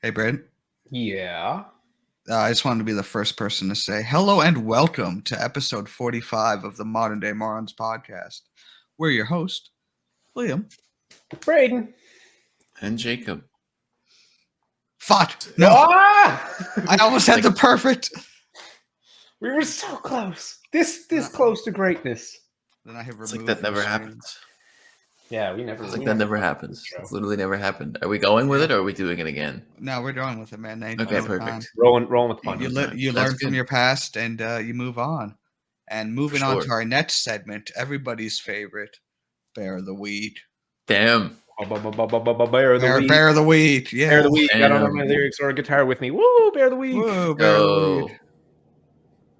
Hey, Brad. Yeah. I just wanted to be the first person to say hello and welcome to episode 45 of the Modern Day Morons podcast. We're your host, Liam. Braden. And Jacob. Fuck! No! I almost had the perfect. We were so close. This close to greatness. Then I have It's removed like that never the screen. happens. Yeah, we never. It's like that never happens. It's literally never happened. Are we going with it or are we doing it again? No, we're going with it, man. Ain't Okay, no perfect. time. Rolling with fun. You That's learn from good. your past and you move on. And moving on to our next segment, everybody's favorite, Bear of the Week. Damn. Bear of the week. Bear of the Week. Yeah. Bear of the week. I don't have my Damn. lyrics or a guitar with me. Woo! Bear of the week. Whoa, Bear of the Oh, Week.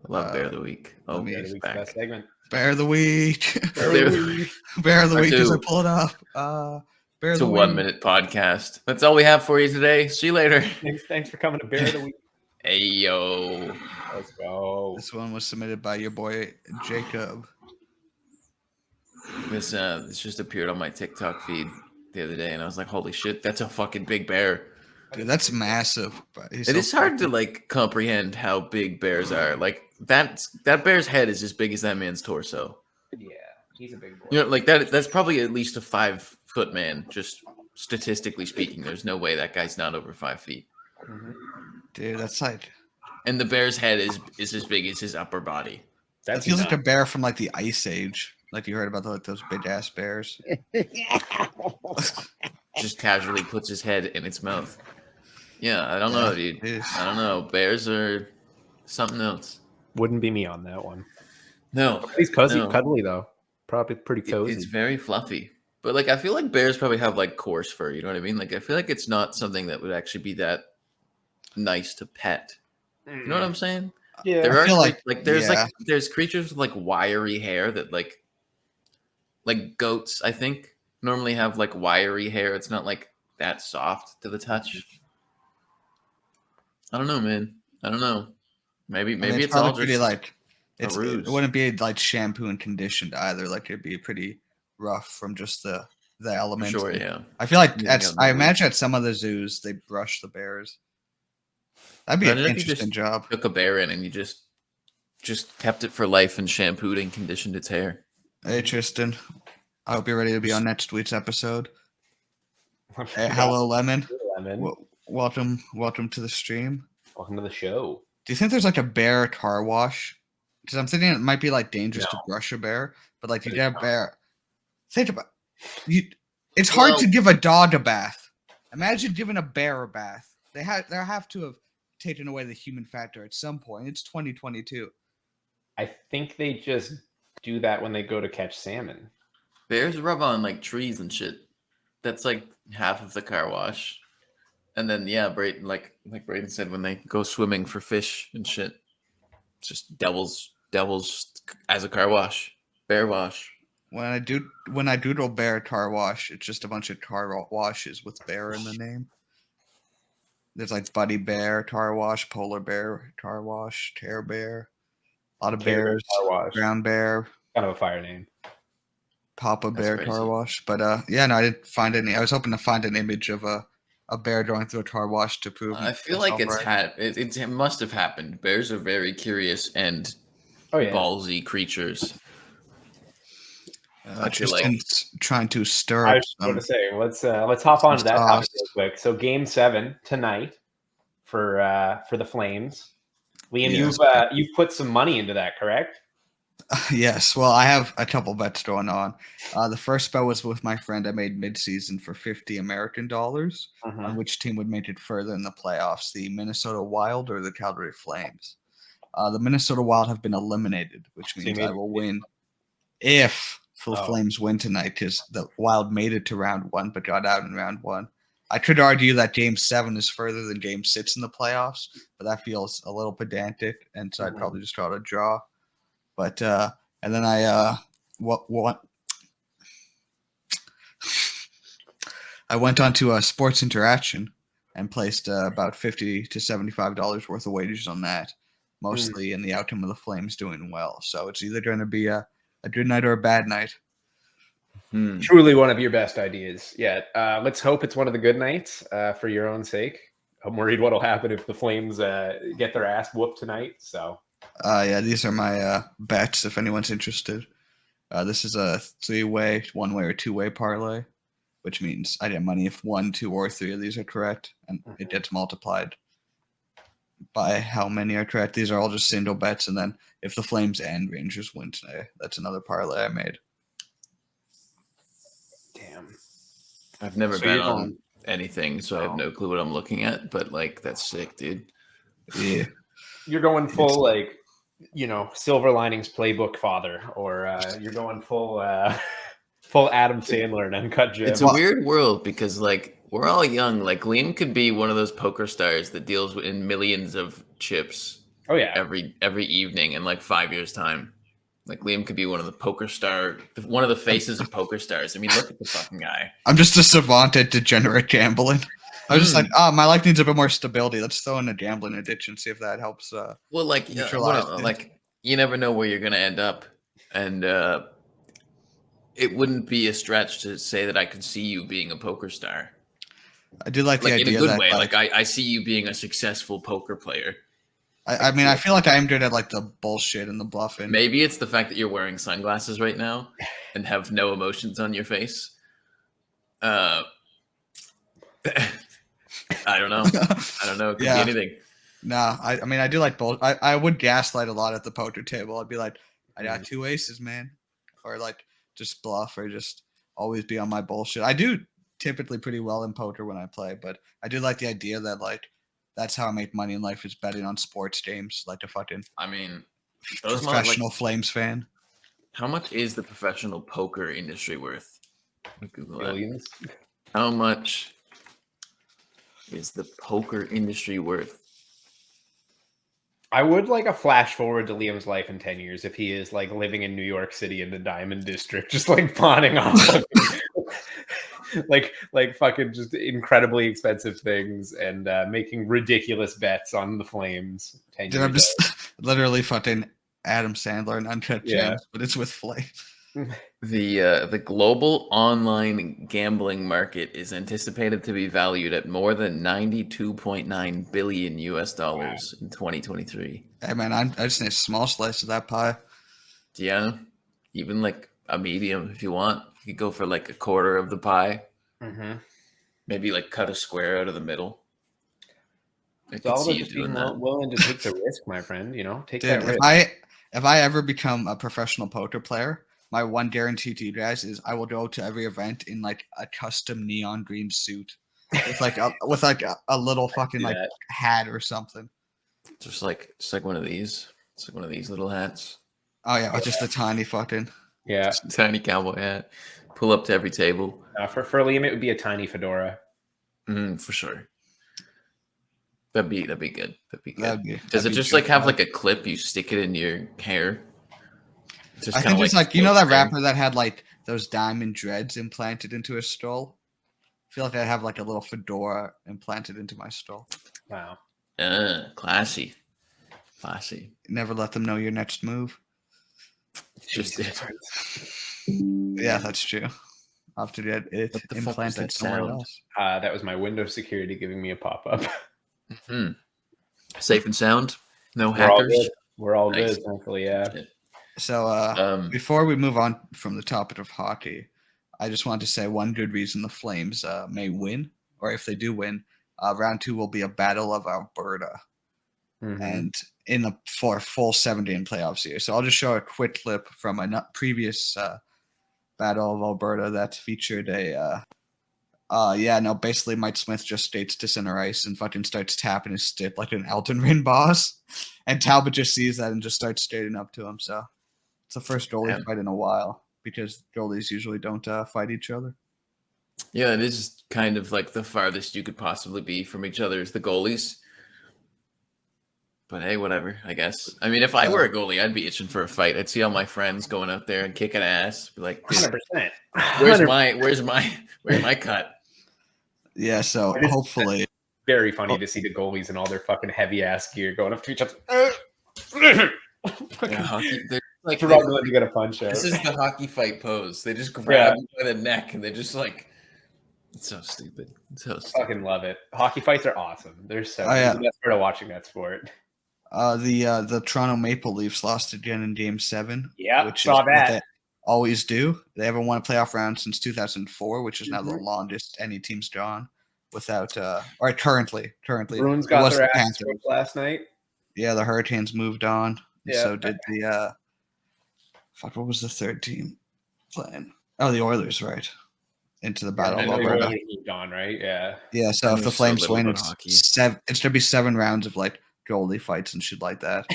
I love Bear of the Week. Oh, Bear of the week's the best segment. Bear of the Week. Bear of the Week. Bear of the Part Week as I two. pull it up. Bear of It's the a Week. 1 minute podcast. That's all we have for you today. See you later. Thanks for coming to Bear of the week. Hey, yo. Let's go. This one was submitted by your boy Jacob. This just appeared on my TikTok feed the other day, and I was like, holy shit, that's a fucking big bear. Dude, that's massive. But It is hard to like comprehend how big bears are. Like that bear's head is as big as that man's torso. Yeah, he's a big boy. You know, like that's probably at least a 5 foot man, just statistically speaking. There's no way that guy's not over 5 feet. Mm-hmm. Dude, that's like. And the bear's head is as big as his upper body. That feels like a bear from like the Ice Age. Like you heard about those big ass bears. Just casually puts his head in its mouth. Yeah, I don't know, dude. I don't know. Bears are something else. Wouldn't be me on that one. No. He's cuddly though. Probably pretty cozy. It's very fluffy. But like I feel like bears probably have like coarse fur, you know what I mean? Like I feel like it's not something that would actually be that nice to pet. You know what I'm saying? Yeah. There I feel are there's creatures with like wiry hair that like goats, I think, normally have like wiry hair. It's not like that soft to the touch. I don't know, man. I don't know. Maybe it's all pretty just like a ruse. It wouldn't be like shampoo and conditioned either. Like it'd be pretty rough from just the elements. Sure, yeah. I feel like I imagine at some of the zoos they brush the bears. That'd be an interesting job. Took a bear in and you just kept it for life and shampooed and conditioned its hair. Hey Tristan, I hope you're ready to be on next week's episode. Hey, hello, Lemon. Welcome to the stream. Welcome to the show. Do you think there's like a bear car wash? Because I'm thinking it might be like dangerous to brush a bear, but like you get a bear. Think about you. It's hard to give a dog a bath. Imagine giving a bear a bath. They have to have taken away the human factor at some point. It's 2022. I think they just do that when they go to catch salmon. Bears rub on like trees and shit. That's like half of the car wash. And then Brayden, like Brayden said, when they go swimming for fish and shit, it's just devils as a car wash, bear wash. When I doodle bear car wash, it's just a bunch of car washes with bear in the name. There's like Buddy Bear car wash, Polar Bear car wash, Care Bear, a lot of bears, Brown Bear, kind of a fire name. Papa Bear car wash, but I didn't find any. I was hoping to find an image of a bear going through a car wash to prove. I feel like it must have happened. Bears are very curious and ballsy creatures. I feel like trying to stir. I was going to say let's hop on to that topic real quick. So Game 7 tonight for the Flames. Liam, you've put some money into that, correct? Yes. Well, I have a couple bets going on. The first bet was with my friend. I made mid-season for $50 American on which team would make it further in the playoffs, the Minnesota Wild or the Calgary Flames. The Minnesota Wild have been eliminated, which means I will win if the Flames win tonight, because the Wild made it to round 1 but got out in round 1. I could argue that Game 7 is further than Game 6 in the playoffs, but that feels a little pedantic, and so I'd probably just try to draw. But and then I went on to Sports Interaction and placed about $50 to $75 worth of wagers on that, mostly in the outcome of the Flames doing well. So it's either going to be a good night or a bad night. Truly one of your best ideas yet. Let's hope it's one of the good nights for your own sake. I'm worried what'll happen if the Flames get their ass whooped tonight. So yeah, these are my bets. If anyone's interested, this is a 3-way, 1-way, or 2-way parlay, which means I get money if 1, 2, or 3 of these are correct, and it gets multiplied by how many are correct. These are all just single bets, and then if the Flames and Rangers win today, that's another parlay I made. damn, I've never bet on anything, so I have no clue what I'm looking at. But like, that's sick, dude. Yeah, you're going full like, Silver Linings Playbook father, or you're going full full Adam Sandler and Uncut Gems. It's a weird world because like we're all young. Like Liam could be one of those poker stars that deals in millions of chips. Oh yeah, every evening in like 5 years' time. Like Liam could be one of the faces of poker stars. I mean, look at the fucking guy. I'm just a savant at degenerate gambling. I was just like, my life needs a bit more stability. Let's throw in a gambling addiction, see if that helps. Well, like, like you never know where you're gonna end up, and it wouldn't be a stretch to say that I could see you being a poker star. I do like the idea in a good that, way. Like I see you being a successful poker player. I mean, I feel like I am good at like the bullshit and the bluffing. Maybe it's the fact that you're wearing sunglasses right now and have no emotions on your face. I don't know. It could be anything. No, I mean, I do like both. I would gaslight a lot at the poker table. I'd be like, I got 2 aces, man. Or like just bluff or just always be on my bullshit. I do typically pretty well in poker when I play, but I do like the idea that like that's how I make money in life is betting on sports games like a fucking professional Flames fan. How much is the professional poker industry worth? Google billions. That. How much is the poker industry worth? I would like a flash forward to Liam's life in 10 years if he is like living in New York City in the Diamond District, just like pawning off like fucking just incredibly expensive things and making ridiculous bets on the Flames. Dude, I'm just literally fucking Adam Sandler and Uncut Gems, but it's with Flames. The global online gambling market is anticipated to be valued at more than $92.9 billion in 2023. Hey man, I just need a small slice of that pie. Yeah, even like a medium if you want. You could go for like a quarter of the pie. Mm-hmm. Maybe like cut a square out of the middle. It's all about just being willing to take the risk, my friend. Take that risk. If I ever become a professional poker player, my one guarantee to you guys is I will go to every event in like a custom neon green suit with like a little fucking like hat or something. Just like one of these. It's like one of these little hats. Oh yeah, just a tiny fucking just a tiny cowboy hat. Pull up to every table. For Liam, it would be a tiny fedora. For sure. That'd be good. Does it just have like a clip? You stick it in your hair. I think it's like that rapper that had like those diamond dreads implanted into his skull. I feel like I have like a little fedora implanted into my skull. Wow. Classy. Never let them know your next move. Just it. Yeah, that's true. I'll have to get it implanted somewhere else. That was my Windows security giving me a pop-up. Mm-hmm. Safe and sound. No hackers. We're all good, thankfully, yeah. So before we move on from the topic of hockey, I just wanted to say one good reason the Flames may win, or if they do win, round 2 will be a Battle of Alberta. Mm-hmm. And for a full 7-game playoff series. So I'll just show a quick clip from a previous Battle of Alberta that featured basically Mike Smith just skates to center ice and fucking starts tapping his stick like an Elton Ring boss. And Talbot just sees that and just starts skating up to him. So it's the first goalie fight in a while because goalies usually don't fight each other. Yeah, it is kind of like the farthest you could possibly be from each other is the goalies. But hey, whatever, I guess. I mean, if I were a goalie, I'd be itching for a fight. I'd see all my friends going out there and kicking ass. Be like, 100%. Where's my cut? Yeah, so hopefully. Very funny to see the goalies in all their fucking heavy ass gear going up to each other. Hockey, they're like struggling to get a punch out. This is the hockey fight pose. They just grab you by the neck and they just like It's so stupid. It's so stupid. Fucking love it. Hockey fights are awesome. They're so yeah. the best part of watching that sport. The Toronto Maple Leafs lost again in Game 7. Yeah, which saw is what that. they always do. They haven't won a playoff round since 2004, which is now the longest any team's gone without. Or currently, Bruins it got was their the ass Panthers. whooped last night. Yeah, the Hurricanes moved on. And Yeah. so did the. Fuck, what was the third team playing? Oh, the Oilers, right? Into the Battle I of know the Alberta. Oilers moved on, right? Yeah. Yeah, so I if knew the so Flames little win, about hockey. it's gonna be 7 rounds of like goalie fights and shit like that.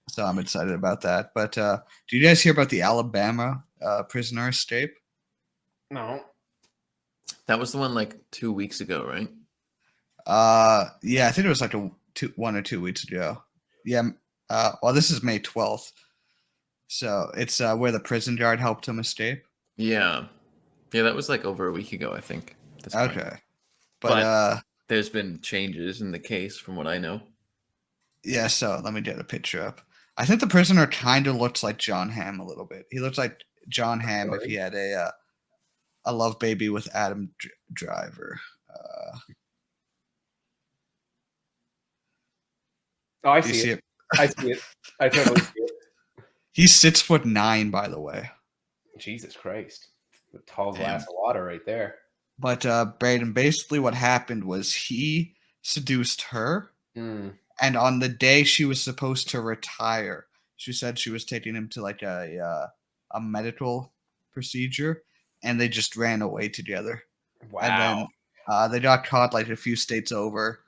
So I'm excited about that. But do you guys hear about the Alabama prisoner escape? No. That was the one like 2 weeks ago, right? Yeah, I think it was like 1 or 2 weeks ago. Yeah. Well, this is May 12th. So it's where the prison guard helped him escape. Yeah. Yeah, that was like over a week ago, I think. At this point. Okay. But there's been changes in the case from what I know. Yeah, so let me get a picture up. I think the prisoner kind of looks like John Hamm a little bit. He looks like John Hamm if he had a love baby with Adam Driver. Oh, I Do you see see it. it? I see it. I totally see it. He's 6'9", by the way. Jesus Christ. The tall Damn. glass of water right there. But Braden, basically what happened was he seduced her, and on the day she was supposed to retire, she said she was taking him to like a medical procedure, and they just ran away together. Wow. And then they got caught like a few states over.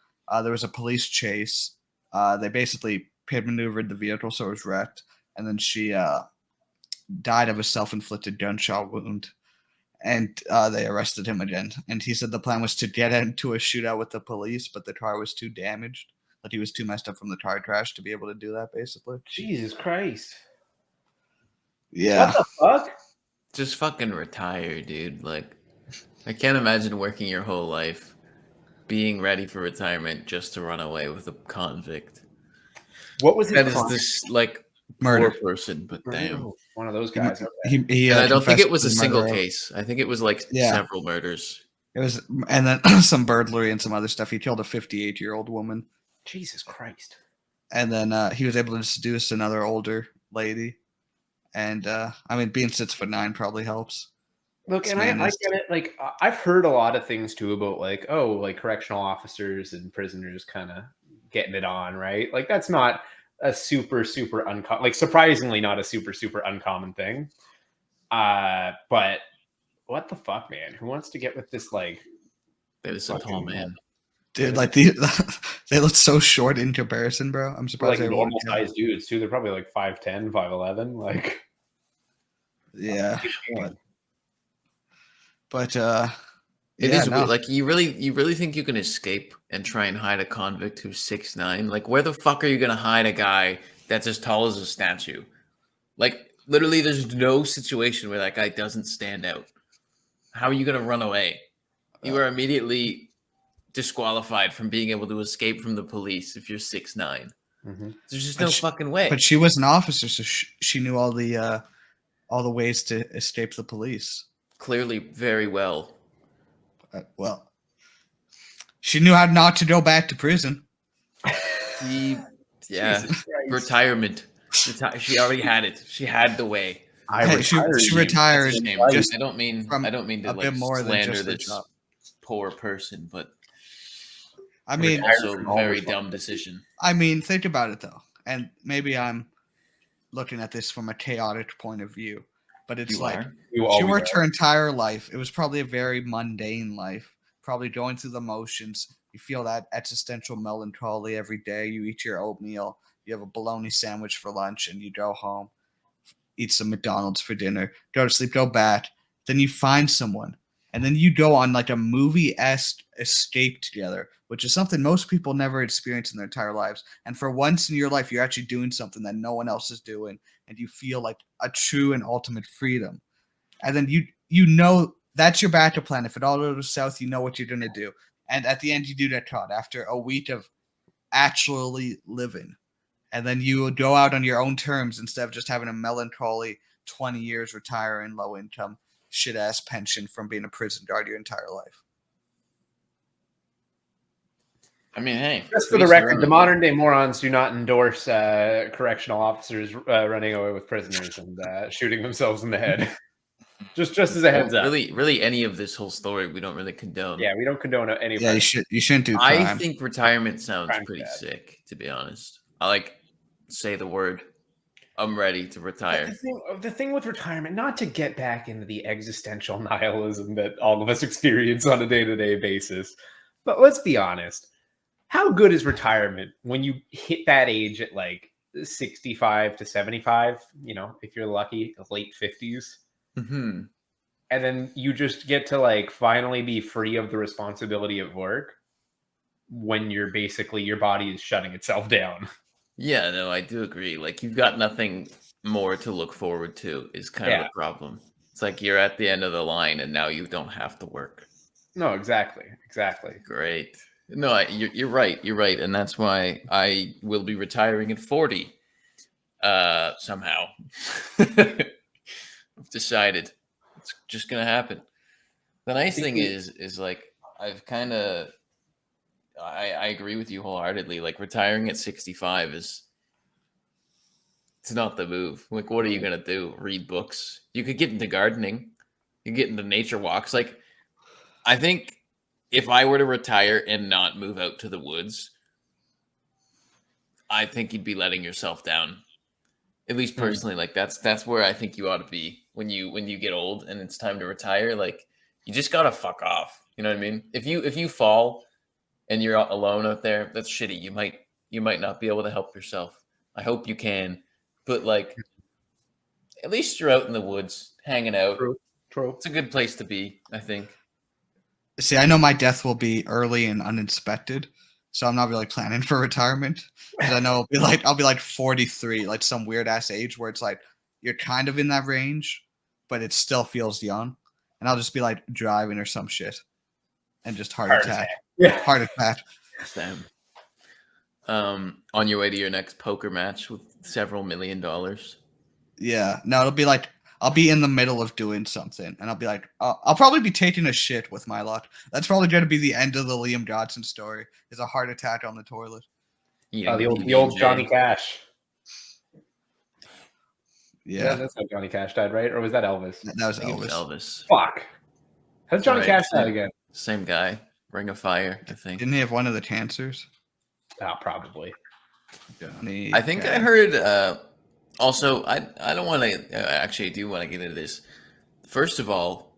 There was a police chase. They basically pit maneuvered the vehicle so it was wrecked, and then she died of a self-inflicted gunshot wound. And they arrested him again. And he said the plan was to get into a shootout with the police, but the car was too damaged. Like he was too messed up from the car crash to be able to do that, basically. Jesus Christ. Yeah. What the fuck? Just fucking retire, dude. Like, I can't imagine working your whole life, being ready for retirement just to run away with a convict. What was That his is crime? this like Murder. poor person, but damn. One of those guys. He, And I don't think confessed it was to a the single murder. case. I think it was like Yeah. several murders. It was, and then some burglary and some other stuff. He killed a 58-year-old woman. Jesus Christ. And then he was able to seduce another older lady. And I mean, being 6'9" probably helps. Look, This and I man is- get it. Like, I've heard a lot of things too about like, oh, like correctional officers and prisoners kind of getting it on, right? Like, that's not a super uncommon, like surprisingly not a super uncommon thing. But what the fuck, man? Who wants to get with this like That is a tall fucking, man. Dude, like they look so short in comparison, bro. I'm surprised like they normal sized dudes too? They're probably like 5'10", 5'11", like Yeah. But It yeah, is no. weird. Like you really think you can escape and try and hide a convict who's 6'9"? Like where the fuck are you gonna hide a guy that's as tall as a statue? Like literally, there's no situation where that guy doesn't stand out. How are you gonna run away? You are immediately disqualified from being able to escape from the police if you're 6'9". Mm-hmm. There's just But no she- fucking way. But she was an officer, so she knew all the ways to escape the police. Clearly, very well. Well, she knew how not to go back to prison. Yeah, Jesus Christ. retirement. She already had it. She had the way. She That's retired. a shame. Just I don't mean from to a bit like more than slander just the this job. poor person, but I mean, also from all very this dumb decision. think about it though, and maybe I'm looking at this from a chaotic point of view, but it's You like are? she worked her entire life. It was probably a very mundane life, probably going through the motions. You feel that existential melancholy every day. You eat your oatmeal, you have a bologna sandwich for lunch, and you go home, eat some McDonald's for dinner, go to sleep, go back. Then you find someone, and then you go on like a movie-esque escape together, which is something most people never experience in their entire lives. And for once in your life, you're actually doing something that no one else is doing, and you feel like a true and ultimate freedom. And then you know that's your backup plan. If it all goes south, you know what you're going to do. And at the end, you do get caught after a week of actually living. And then you go out on your own terms instead of just having a melancholy 20 years retiring low income shit ass pension from being a prison guard your entire life. I mean, hey. Just for the record, the modern day morons do not endorse correctional officers running away with prisoners and shooting themselves in the head. just as a heads up. Really, any of this whole story we don't really condone. Yeah, we don't condone any. Yeah, you shouldn't do crime. I think retirement sounds pretty sick, to be honest. I say the word. I'm ready to retire. The thing with retirement, not to get back into the existential nihilism that all of us experience on a day-to-day basis, but let's be honest. How good is retirement when you hit that age at like 65 to 75, if you're lucky, late 50s? Mm-hmm. And then you just get to like finally be free of the responsibility of work when your body is shutting itself down. Yeah, no, I do agree. Like, you've got nothing more to look forward to is kind of the problem. It's like you're at the end of the line and now you don't have to work. No, exactly. Great. No, you're right. You're right. And that's why I will be retiring at 40 somehow. I've decided it's just going to happen. The nice thing is like, I've kind of, I agree with you wholeheartedly. Like, retiring at 65 it's not the move. Like, what are you going to do? Read books? You could get into gardening. You get into nature walks. Like, I think if I were to retire and not move out to the woods, I think you'd be letting yourself down. At least personally, like that's where I think you ought to be when you get old and it's time to retire. Like, you just gotta fuck off. You know what I mean? If you fall and you're alone out there, that's shitty. You might not be able to help yourself. I hope you can, but like, at least you're out in the woods hanging out. True. It's a good place to be, I think. See, I know my death will be early and uninspected, so I'm not really planning for retirement. Because I know I'll be like 43, like some weird ass age where it's like you're kind of in that range, but it still feels young. And I'll just be like driving or some shit, and just heart attack. Yeah, heart attack. Damn. On your way to your next poker match with several $1 million. Yeah, no, it'll be like I'll be in the middle of doing something, and I'll be like, I'll probably be taking a shit with my luck. That's probably going to be the end of the Liam Godson story, is a heart attack on the toilet. Yeah, the old Johnny Cash. Yeah, that's how Johnny Cash died, right? Or was that Elvis? That was Elvis. Fuck. How's Johnny Cash died again? Same guy. Ring of Fire, I think. Didn't he have one of the cancers? Oh, probably. Johnny I think I heard... Also, I don't want to... Actually, I do want to get into this. First of all,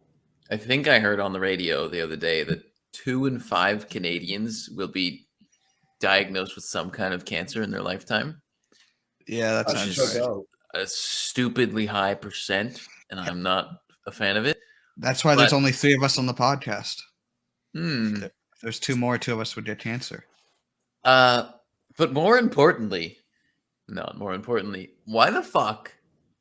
I think I heard on the radio the other day that 2 in 5 Canadians will be diagnosed with some kind of cancer in their lifetime. Yeah, that's just a stupidly high percent, and I'm not a fan of it. That's why there's only 3 of us on the podcast. If there's 2 of us would get cancer. But more importantly, why the fuck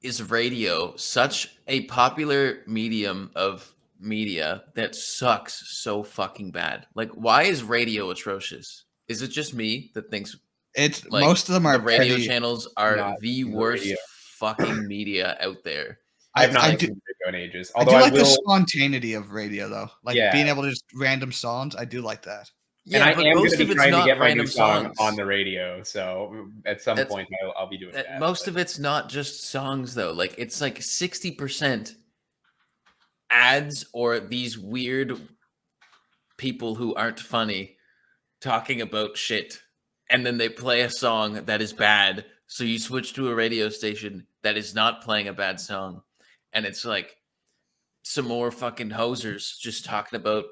is radio such a popular medium of media that sucks so fucking bad? Like, why is radio atrocious? Is it just me that thinks it's like, most of them are the radio channels are the worst fucking media out there? I've not listened to radio in ages. Although I do like the spontaneity of radio, though. Like being able to just random songs. I do like that. Yeah, and I am going to be trying to get my new song on the radio. So at some point, I'll be doing that. Most of it's not just songs, though. Like, it's like 60% ads or these weird people who aren't funny talking about shit. And then they play a song that is bad. So you switch to a radio station that is not playing a bad song. And it's like some more fucking hosers just talking about,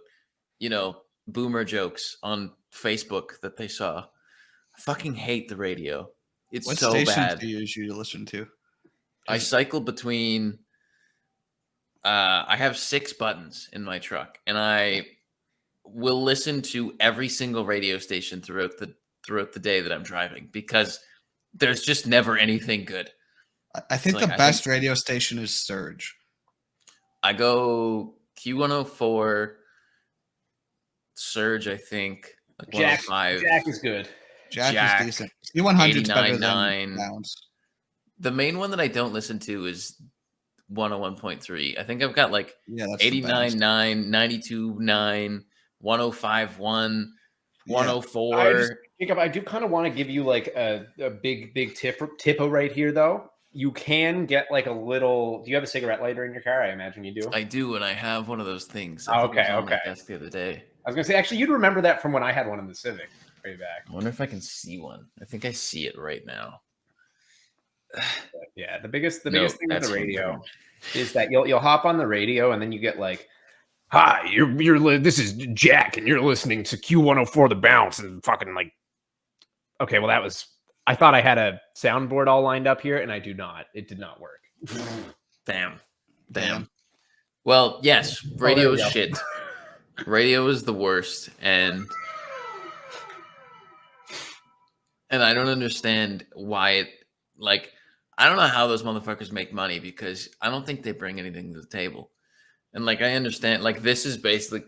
boomer jokes on Facebook that they saw. I fucking hate the radio. It's so bad. What stations do you usually listen to? I cycle between... I have 6 buttons in my truck, and I will listen to every single radio station throughout the day that I'm driving, because there's just never anything good. I think the best radio station is Surge. I go Q104, Surge, I think. Like Jack, 105. Jack is good. Jack is decent. Q100 is better than Downs. The main one that I don't listen to is 101.3. I think I've got like that's the best. 89.9, 92.9, 105.1, 104. Jacob, I do kind of want to give you like a big tippo right here, though. You can get like a little. Do you have a cigarette lighter in your car? I imagine you do. I do, and I have one of those things. Okay, it was on my desk the other day. I was gonna say, actually, you'd remember that from when I had one in the Civic way back. I wonder if I can see one. I think I see it right now. But yeah, the biggest thing with the radio is that you'll hop on the radio and then you get like, "Hi, this is Jack, and you're listening to Q104 The Bounce," and fucking like, okay, well that was. I thought I had a soundboard all lined up here, and I do not. It did not work. Damn. Well, yes, radio is shit. Radio is the worst, and I don't understand why it. Like, I don't know how those motherfuckers make money, because I don't think they bring anything to the table. And like, I understand, like, this is basically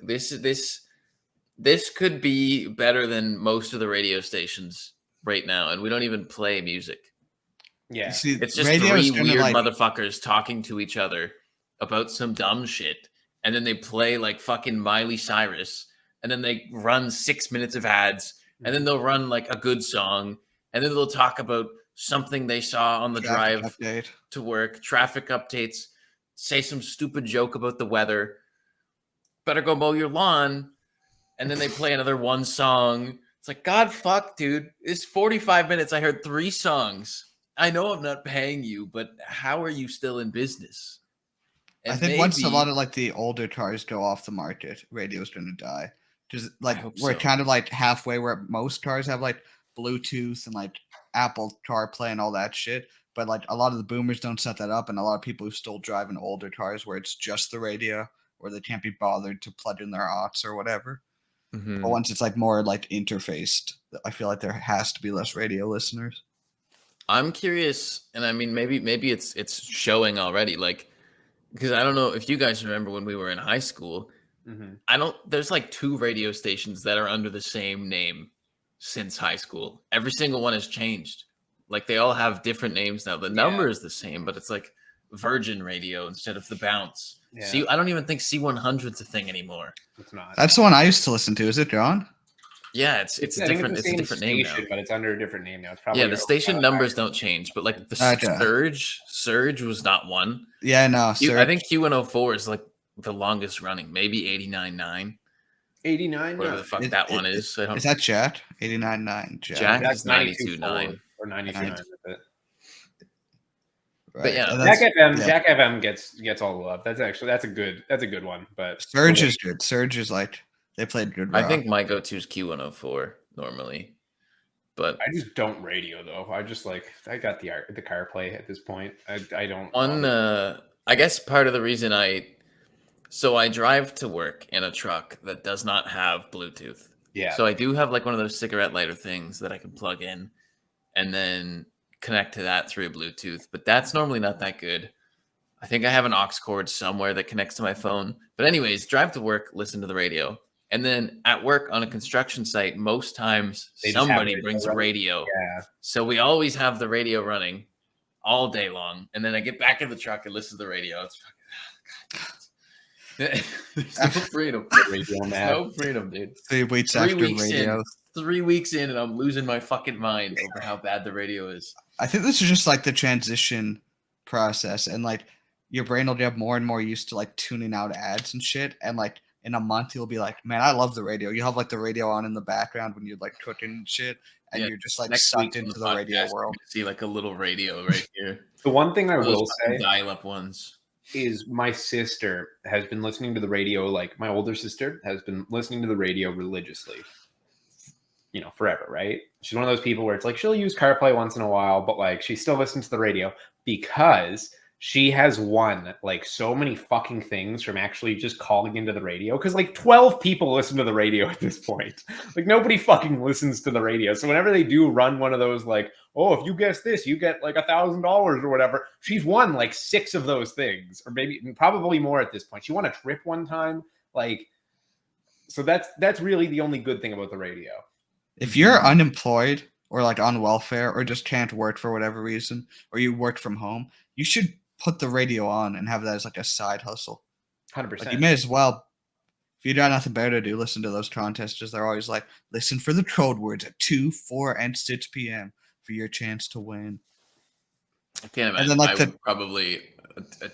this could be better than most of the radio stations right now, and we don't even play music. Yeah, see, it's just three weird motherfuckers talking to each other about some dumb shit, and then they play like fucking Miley Cyrus, and then they run 6 minutes of ads, and then they'll run like a good song, and then they'll talk about something they saw on the drive to work, traffic updates, say some stupid joke about the weather, better go mow your lawn, and then they play another one song. It's like, God fuck, dude. It's 45 minutes. I heard 3 songs. I know I'm not paying you, but how are you still in business? And I think once a lot of like the older cars go off the market, radio's going to die. Just like we're kind of like halfway where most cars have like Bluetooth and like Apple CarPlay and all that shit. But like a lot of the boomers don't set that up, and a lot of people who still drive in older cars where it's just the radio, or they can't be bothered to plug in their aughts or whatever. Mm-hmm. But once it's like more like interfaced, I feel like there has to be less radio listeners. I'm curious, and I mean maybe it's showing already, like, because I don't know if you guys remember when we were in high school. Mm-hmm. There's like 2 radio stations that are under the same name since high school. Every single one has changed. Like, they all have different names now. The number is the same, but it's like Virgin Radio instead of The Bounce. Yeah. See, I don't even think C100's a thing anymore. It's not. That's the one I used to listen to. Is it, John? Yeah, it's a different name now. But it's under a different name now. It's probably the station numbers don't change, but like the Surge was not one. Yeah, no. I think Q104 is like the longest running, maybe 89.9. 89, whatever the fuck that one is. Is that Jack? 89.9. Jack is 92.9 or 92.9. Right. But yeah, Jack FM gets all the love. That's a good one. But Surge is good. Surge is like, they played good rock. I think my go-to is Q104 normally, but I just don't radio though. I just like, I got the CarPlay at this point. I don't. I guess part of the reason I drive to work in a truck that does not have Bluetooth. Yeah. So I do have like one of those cigarette lighter things that I can plug in and then connect to that through Bluetooth, but that's normally not that good. I think I have an aux cord somewhere that connects to my phone. But anyways, drive to work, listen to the radio. And then at work on a construction site, most times somebody brings a radio. Yeah. So we always have the radio running all day long. And then I get back in the truck and listen to the radio. It's fucking, there's no freedom. No freedom, dude. 3 weeks after radio. 3 weeks in, and I'm losing my fucking mind over how bad the radio is. I think this is just like the transition process, and like your brain will get more and more used to like tuning out ads and shit, and like in a month you'll be like, man, I love the radio. You have like the radio on in the background when you're like cooking and shit, and you're just like sucked into the radio world. See like a little radio right here. The one thing I will say, dial-up ones, is my sister has been listening to the radio. Like, my older sister has been listening to the radio religiously, forever, right? She's one of those people where it's like she'll use CarPlay once in a while, but like she still listens to the radio because she has won like so many fucking things from actually just calling into the radio. Because like 12 people listen to the radio at this point. Like, nobody fucking listens to the radio. So whenever they do run one of those, like, oh, if you guess this, you get like $1,000 or whatever. She's won like 6 of those things, or probably more at this point. She won a trip one time. Like, so that's really the only good thing about the radio. If you're unemployed or like on welfare or just can't work for whatever reason, or you work from home, you should put the radio on and have that as like a side hustle. 100%. Like you may as well, if you got nothing better to do, listen to those contesters. They're always like, listen for the code words at 2, 4, and 6 p.m. for your chance to win. I can't imagine. And then, I would probably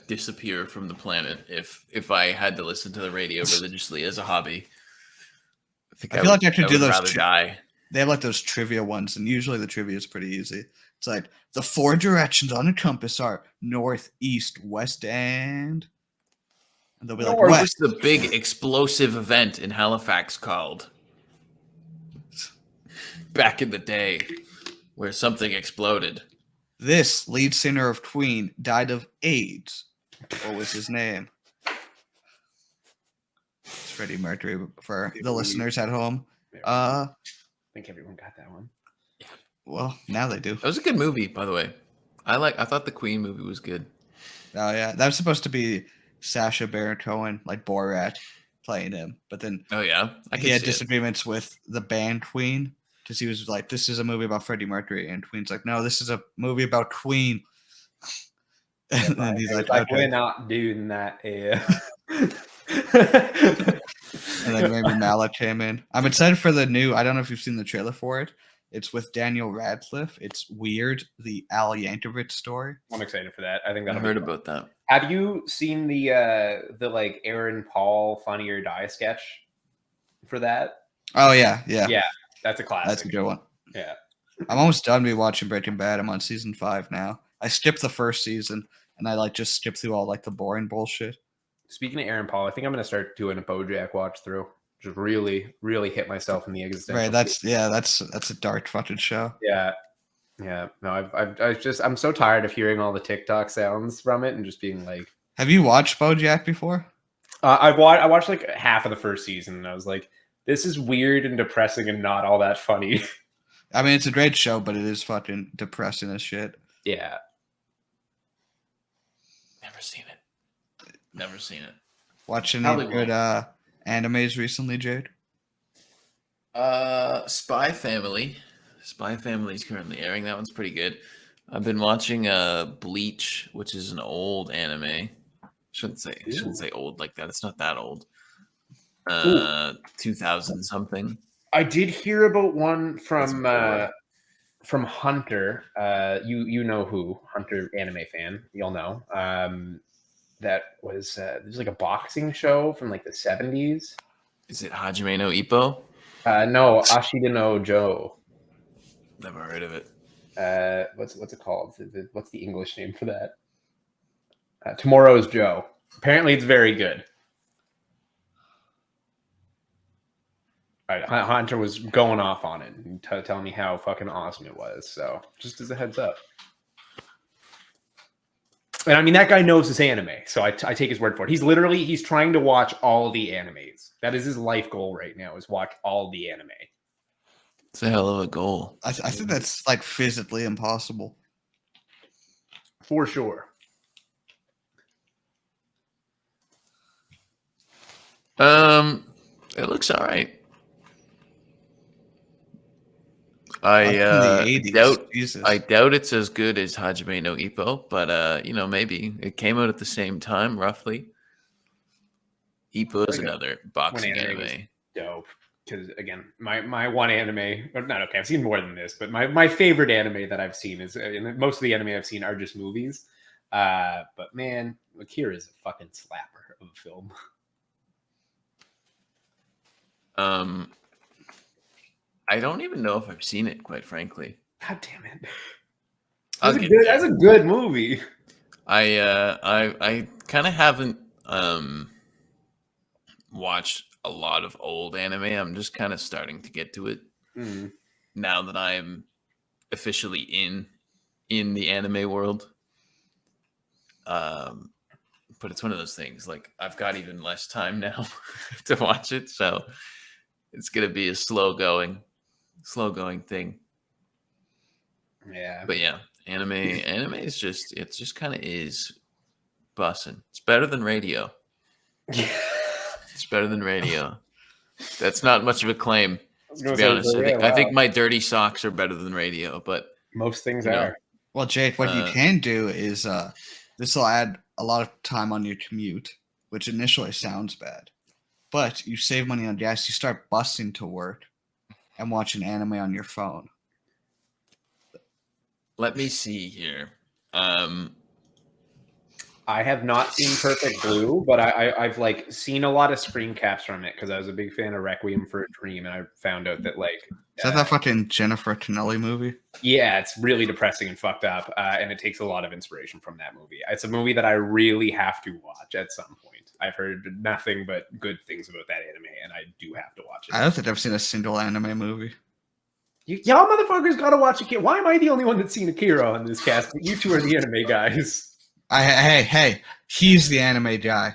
disappear from the planet if I had to listen to the radio religiously as a hobby. I feel like I could do those. Rather die. They have like those trivia ones, and usually the trivia is pretty easy. It's like the 4 directions on a compass are north, east, west, and they'll be like, or west. what's the big explosive event in Halifax called? Back in the day, where something exploded. This lead singer of Queen died of AIDS. What was his name? It's Freddie Mercury for the listeners at home. I think everyone got that one. Well, now they do. That was a good movie, by the way. I thought the Queen movie was good. Oh yeah, that was supposed to be Sacha Baron Cohen, like Borat, playing him. But then he had disagreements with the band Queen because he was like, "This is a movie about Freddie Mercury," and Queen's like, "No, this is a movie about Queen." And then he's like, okay. "We're not doing that here." And then Rami Malek came in. I'm excited for the new. I don't know if you've seen the trailer for it. It's with Daniel Radcliffe. It's Weird, the Al Yankovic story. I'm excited for that. I think that I heard about that. Have you seen the like Aaron Paul Funny or Die sketch for that? Oh yeah. Yeah, that's a classic. That's a good one. Yeah. I'm almost done watching Breaking Bad. I'm on season 5 now. I skipped the first season and I like just skipped through all like the boring bullshit. Speaking of Aaron Paul, I think I'm gonna start doing a BoJack watch through. Just really, really hit myself in the existential. Right, that's a dark fucking show. Yeah. No, I'm so tired of hearing all the TikTok sounds from it and just being like. Have you watched BoJack before? I watched like half of the first season and I was like, this is weird and depressing and not all that funny. I mean, it's a great show, but it is fucking depressing as shit. Yeah. Never seen it. Watching any good animes recently, Jade? Spy Family. Spy Family is currently airing. That one's pretty good. I've been watching Bleach, which is an old anime. Shouldn't say old like that. It's not that old. 2000 something. I did hear about one from Hunter. You know who Hunter, anime fan. You'll know. That was there's like a boxing show from like the 70s. Is it Hajime no Ippo? No, Ashita no Joe. Never heard of it. What's it called? What's the English name for that? Tomorrow's Joe. Apparently, it's very good. All right, Hunter was going off on it and telling me how fucking awesome it was. So, just as a heads up. And I mean, that guy knows his anime, so I take his word for it. He's trying to watch all the animes. That is his life goal right now, is watch all the anime. It's a hell of a goal. I think that's like physically impossible. For sure. It looks all right. I doubt it's as good as Hajime no Ippo, but maybe it came out at the same time, roughly. Ippo is another boxing anime. Dope, because again, my one anime, not okay. I've seen more than this, but my favorite anime that I've seen is, and most of the anime I've seen are just movies. But man, Akira is a fucking slapper of a film. I don't even know if I've seen it, quite frankly. God damn it! That's a good movie. I kind of haven't watched a lot of old anime. I'm just kind of starting to get to it now that I'm officially in the anime world. But it's one of those things. Like, I've got even less time now to watch it, so it's gonna be a slow going thing. Yeah. But yeah, anime is just kind of is bussin'. It's better than radio. It's better than radio. That's not much of a claim, to be honest. I think my dirty socks are better than radio, but most things are. Well, Jake, what you can do is This will add a lot of time on your commute, which initially sounds bad. But you save money on gas. You start busing to work and watching anime on your phone. Let me see here. I have not seen Perfect Blue, but I've like seen a lot of screen caps from it because I was a big fan of Requiem for a Dream, and I found out that like Is that fucking Jennifer Tonelli movie? yeah, it's really depressing and fucked up, and it takes a lot of inspiration from that movie. It's a movie that I really have to watch at some point. I've heard nothing but good things about that anime, and I do have to watch it. I don't think I've seen a single anime movie. Y'all motherfuckers gotta watch Akira. Why am I the only one that's seen Akira on this cast? But you two are the anime guys. Hey, he's the anime guy.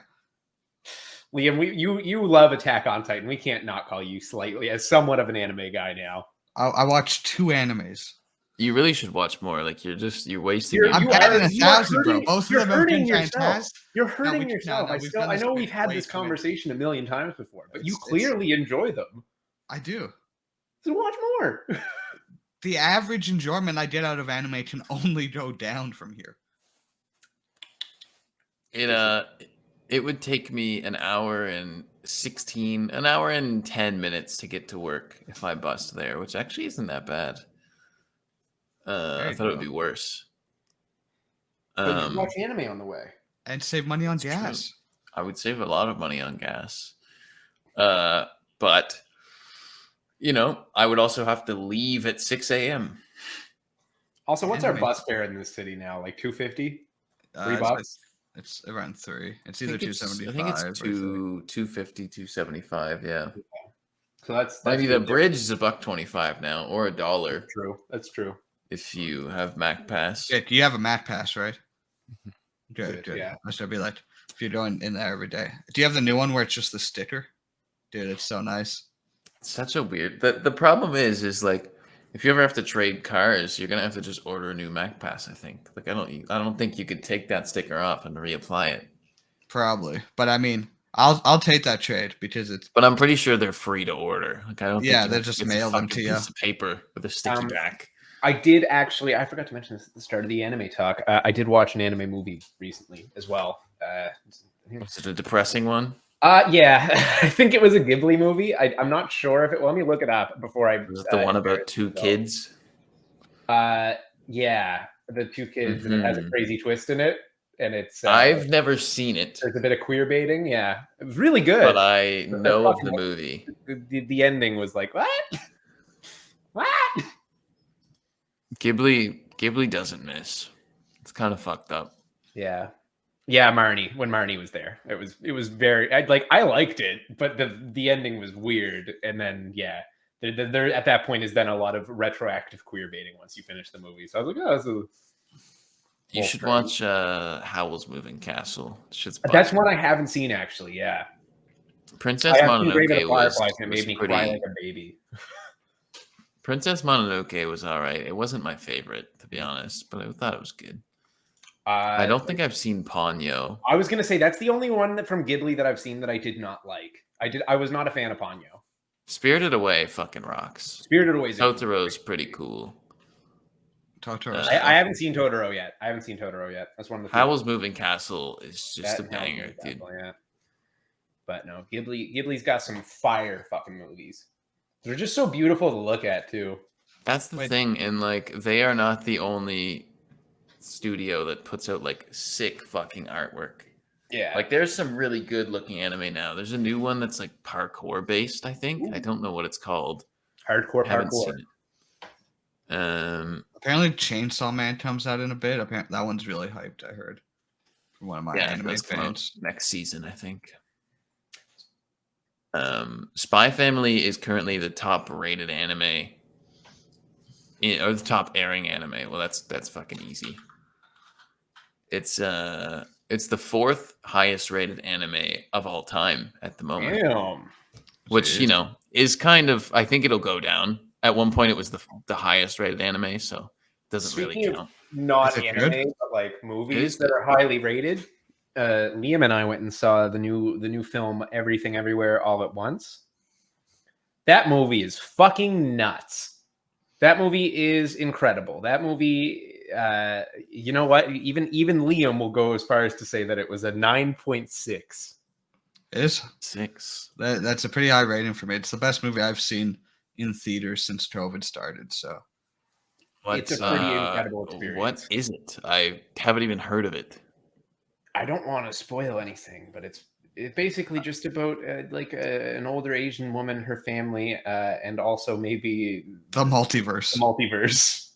Liam, you love Attack on Titan. We can't not call you slightly as somewhat of an anime guy now. I watched 2 animes. You really should watch more. Like you're wasting. I'm batting 1,000, bro. Both of them have been yourself. fantastic. You're hurting yourself. I know we've had this too conversation a million times before, but you clearly enjoy them. I do. So watch more. The average enjoyment I get out of anime can only go down from here. It would take me an hour and 10 minutes to get to work if I bust there, which actually isn't that bad. I thought it would be worse. But you watch anime on the way and save money on gas. True. I would save a lot of money on gas. But I would also have to leave at 6 a.m. Also, what's our bus fare in this city now? Like $2.50? $3? It's around 3. It's either 275. I think it's 250, 275. Yeah. So that's maybe the bridge is $1.25 now, or $1. True. That's true. If you have Mac Pass. Yeah, you have a Mac Pass, right? Good. Yeah. I should be like, if you're going in there every day. Do you have the new one where it's just the sticker? Dude, it's so nice. It's such a weird. The problem is like, if you ever have to trade cars, you're gonna have to just order a new Mac Pass. I think. Like, I don't think you could take that sticker off and reapply it. Probably, but I mean, I'll take that trade because it's. But I'm pretty sure they're free to order. Like, I don't. Yeah, they just mail them to you. Piece of paper with a sticky back. I did actually. I forgot to mention this at the start of the anime talk. I did watch an anime movie recently as well. Was it a depressing one? Yeah, I think it was a Ghibli movie. I'm not sure if it. Well, let me look it up before I. Was it the one about 2 kids? Yeah, the 2 kids, and it has a crazy twist in it, and it's. I've never seen it. There's a bit of queer baiting. Yeah, it was really good. But I know of the movie. The ending was like, what? What? Ghibli doesn't miss. It's kind of fucked up. Yeah. Yeah, Marnie. When Marnie was there, it was very. I liked it, but the ending was weird. And then there at that point is then a lot of retroactive queer baiting once you finish the movie. So I was like, oh, this is. You should watch Howl's Moving Castle. That's one I haven't seen actually. Yeah, Princess Mononoke was made me cry like a baby. Princess Mononoke was all right. It wasn't my favorite, to be honest, but I thought it was good. I don't think I've seen Ponyo. I was gonna say that's the only one from Ghibli that I've seen that I did not like. I was not a fan of Ponyo. Spirited Away fucking rocks. Spirited Away. Totoro's pretty cool. Totoro. I haven't seen Totoro yet. That's one of the. Howl's Moving Castle is just a banger, dude. Yeah. But no, Ghibli's got some fire fucking movies. They're just so beautiful to look at too. That's the thing, and like they are not the only studio that puts out like sick fucking artwork. Yeah. Like there's some really good looking anime now. There's a new one that's like parkour based, I think. Ooh. I don't know what it's called. Hardcore haven't seen it. Apparently Chainsaw Man comes out in a bit. Apparently that one's really hyped, I heard. From one of my anime fans. Next season, I think. Spy Family is currently the top rated anime. Or the top airing anime. Well, that's fucking easy. It's the 4th highest rated anime of all time at the moment. Damn. Which, is kind of, I think it'll go down. At one point it was the highest rated anime, so it doesn't really count. Not anime, but like movies that are highly rated. Liam and I went and saw the new film Everything Everywhere All at Once. That movie is fucking nuts. That movie is incredible. That movie You know what? Even Liam will go as far as to say that it was a 9.6. It is 6. that's a pretty high rating for me. It's the best movie I've seen in theaters since COVID started. So It's a pretty incredible experience. What is it? I haven't even heard of it. I don't want to spoil anything, but it's basically just about like an older Asian woman, her family, and also maybe the multiverse. The multiverse.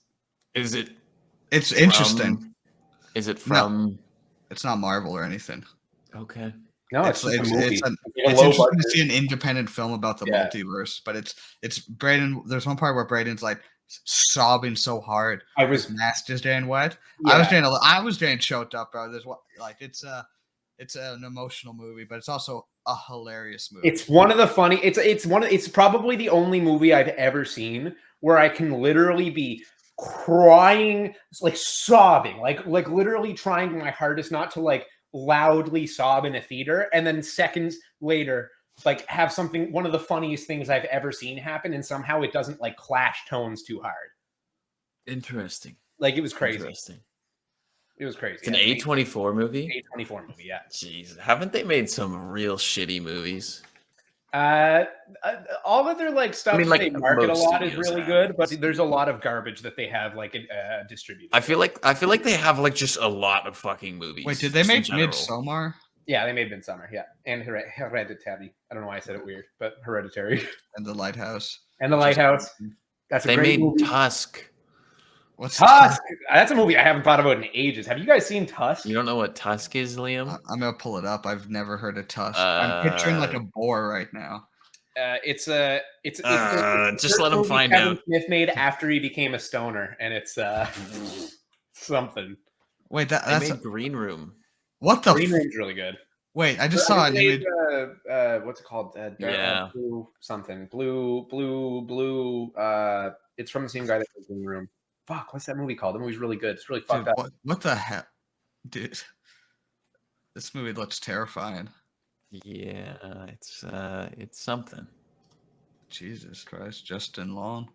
Is it? It's interesting. Is it from? No, it's not Marvel or anything. Okay. No, it's just a movie. It's interesting to see an independent film about the multiverse, but it's Braden. There's one part where Braden's like sobbing so hard. His mask is getting wet. Yeah. I was getting choked up, bro. There's what like it's an emotional movie, but it's also a hilarious movie. It's one of the funny. It's probably the only movie I've ever seen where I can literally be crying, like sobbing, like literally trying my hardest not to like loudly sob in a theater, and then seconds later like have one of the funniest things I've ever seen happen, and somehow it doesn't like clash tones too hard. Interesting. Like it was crazy. Interesting. It was crazy. It's an A24 movie? A24 movie, yeah. Jeez. Haven't they made some real shitty movies? All of their like stuff like they market a lot is really good, but there's a lot of garbage that they have like distributed. I feel like they have like just a lot of fucking movies. Wait, did they make Midsommar? Yeah, they made Midsommar, yeah. And Hereditary. I don't know why I said it weird, but Hereditary. And The Lighthouse. That's a they great made movie. Tusk. What's Tusk? That's a movie I haven't thought about in ages. Have you guys seen Tusk? You don't know what Tusk is, Liam? I'm gonna pull it up. I've never heard of Tusk. I'm picturing like a boar right now. It's just let him find out. Smith made after he became a stoner, and it's something. Wait, that's made Green Room. What the? Green Room's really good. Wait, I just saw it. What's it called? Blue something. Blue. It's from the same guy that did Green Room. Fuck, what's that movie called? The movie's really good. It's really fucked up. What the hell, dude? This movie looks terrifying. Yeah, it's something. Jesus Christ, Justin Long.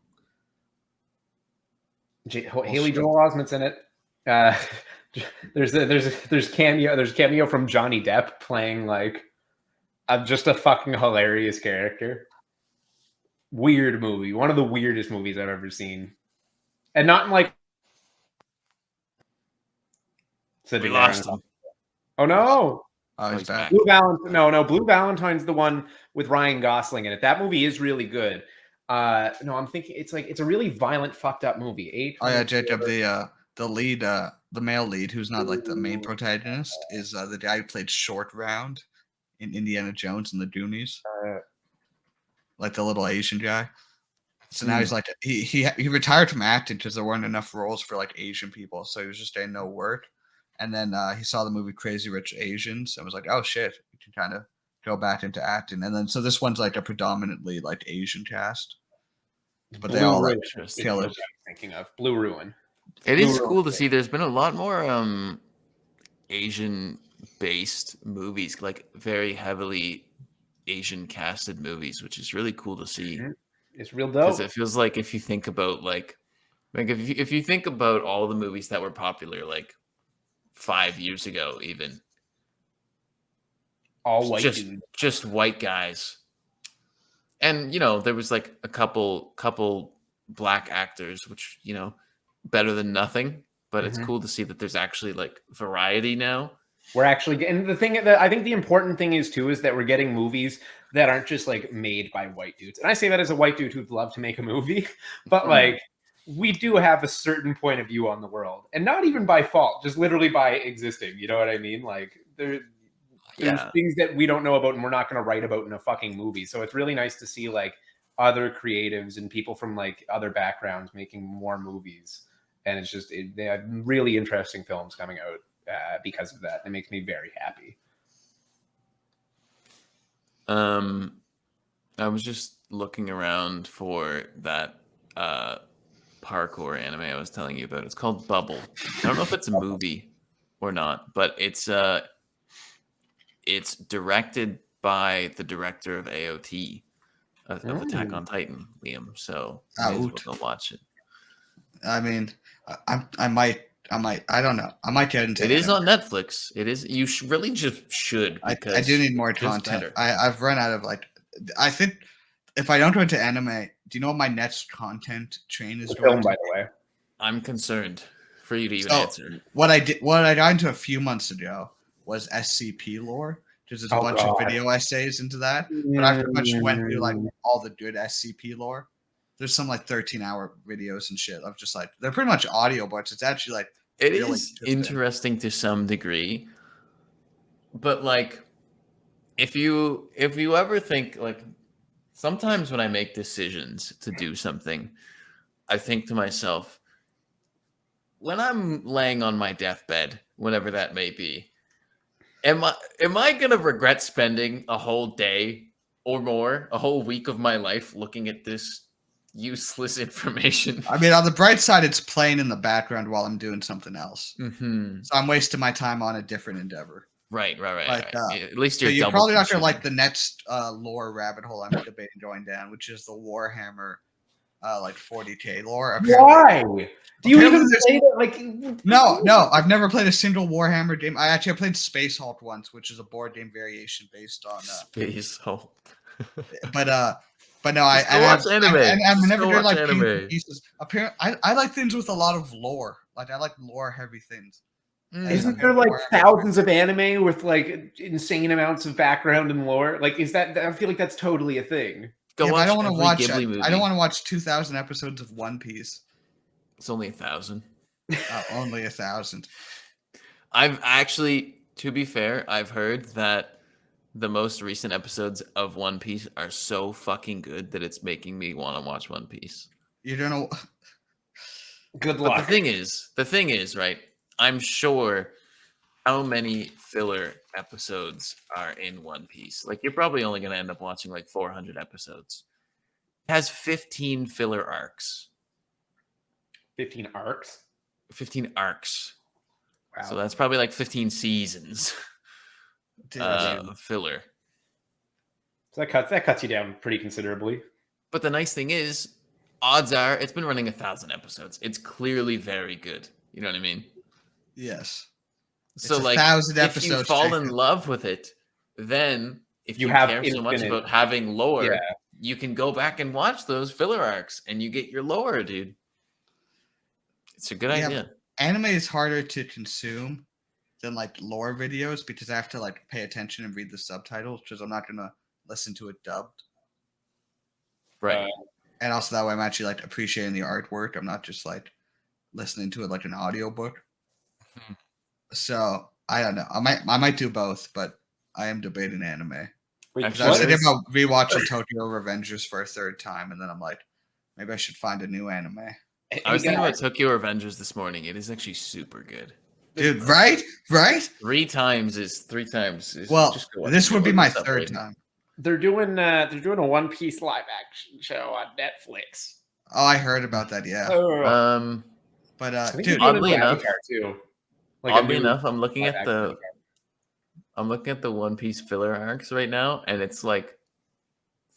Haley Joel Osment's in it. There's cameo from Johnny Depp playing like just a fucking hilarious character. Weird movie, one of the weirdest movies I've ever seen, and not in like. We lost him. Oh no! Oh, he's back. Blue Valentine. No. Blue Valentine's the one with Ryan Gosling in it. That movie is really good. No, I'm thinking it's a really violent, fucked up movie. Oh yeah, Jacob. The lead, the male lead, who's not like the main protagonist, is the guy who played Short Round in Indiana Jones and the Goonies, like the little Asian guy. So now he's like he retired from acting because there weren't enough roles for like Asian people, so he was just getting no work. And then he saw the movie Crazy Rich Asians and was like, "Oh shit, you can kind of go back into acting." And then so this one's like a predominantly like Asian cast, but they all like kill it. Thinking of Blue Ruin. It is cool to see. There's been a lot more Asian-based movies, like very heavily Asian-casted movies, which is really cool to see. It's real dope. Because it feels like if you think about if you think about all the movies that were popular like 5 years ago, even all white dudes, just white guys, and there was like a couple black actors, which better than nothing, but it's cool to see that there's actually like variety now. We're actually, and the thing that I think the important thing is too is that we're getting movies that aren't just like made by white dudes. And I say that as a white dude who'd love to make a movie, but like we do have a certain point of view on the world, and not even by fault, just literally by existing. You know what I mean? Like there's things that we don't know about and we're not going to write about in a fucking movie. So it's really nice to see like other creatives and people from like other backgrounds making more movies. And it's just, they have really interesting films coming out because of that. It makes me very happy. I was just looking around for that parkour anime I was telling you about. It's called Bubble. I don't know if it's a movie or not, but it's directed by the director of AOT of Attack on Titan, Liam. So I will watch it. I mean, I might I don't know. I might get into It is anime. on Netflix. It is. You really just should because I do need more it's just content. better. I've run out of I think if I don't go into anime, do you know what my next content train is The going film, to by be? the way. I'm concerned for you to even So, answer. what I got into a few months ago was SCP lore. There's a bunch of video essays into that, but I pretty much went through like all the good SCP lore. There's some like 13-hour videos and shit. I'm just like they're pretty much audiobooks. It's actually like It really is interesting to some degree, but like if you ever think like sometimes when I make decisions to do something, I think to myself, when I'm laying on my deathbed, whenever that may be, am I gonna regret spending a whole day or more, a whole week of my life looking at this useless information? I mean, on the bright side, it's playing in the background while I'm doing something else. Mm-hmm. So I'm wasting my time on a different endeavor. Right. Like, At least so you're you're double probably not gonna consuming. like the next lore rabbit hole I'm debating going down, which is the Warhammer like 40K lore. Why? Do you even there's- play that? Like, No, I've nenever played a single Warhammer game. I played Space Hulk once, which is a board game variation based on Space Hulk. but no, Just go watch anime. I'm Just never go doing watch like anime. pieces. Apparently, I like things with a lot of lore. Like I like lore heavy things. Isn't there like thousands of anime with like insane amounts of background and lore? Like, is that? I feel like that's totally a thing. Go Yeah, watch I don't want to watch. Ghibli movie. I don't want to watch 2,000 episodes of One Piece. It's only 1,000. Only 1,000. I've actually, to be fair, I've heard that the most recent episodes of One Piece are so fucking good that it's making me want to watch One Piece. You don't know. Good But luck. the thing is, right? I'm sure how many filler episodes are in One Piece. Like you're probably only going to end up watching like 400 episodes. It has 15 filler arcs. 15 arcs. 15 arcs. Wow. So that's probably like 15 seasons of filler. So that cuts you down pretty considerably. But the nice thing is, odds are it's been running 1,000 episodes. It's clearly very good. You know what I mean? Yes. So It's like, 1,000 if episodes. you fall in love with it, then if you have care so much infinite- about having lore, Yeah. you can go back and watch those filler arcs, and you get your lore, dude. It's a good idea. Anime is harder to consume than like lore videos because I have to like pay attention and read the subtitles because I'm not gonna listen to it dubbed. Right. And also that way I'm actually like appreciating the artwork. I'm not just like listening to it like an audiobook. So I don't know. I might do both, but I am debating anime. Wait, Actually, I was what? thinking about rewatching Tokyo Revengers for a third time, and then I'm like, maybe I should find a new anime. I was Hey, thinking about guys, Tokyo Revengers this morning. It is actually super good. Dude, right? 3 times is Well, just go watch this it. would be my What's up, third Brayden? time. they're doing a One Piece live action show on Netflix. Oh, I heard about that. Yeah, Um, but I think dude, they're doing oddly a new enough- Avatar too. Like a oddly new enough, I'm looking live at action the Avatar. I'm looking at the One Piece filler arcs right now, and it's like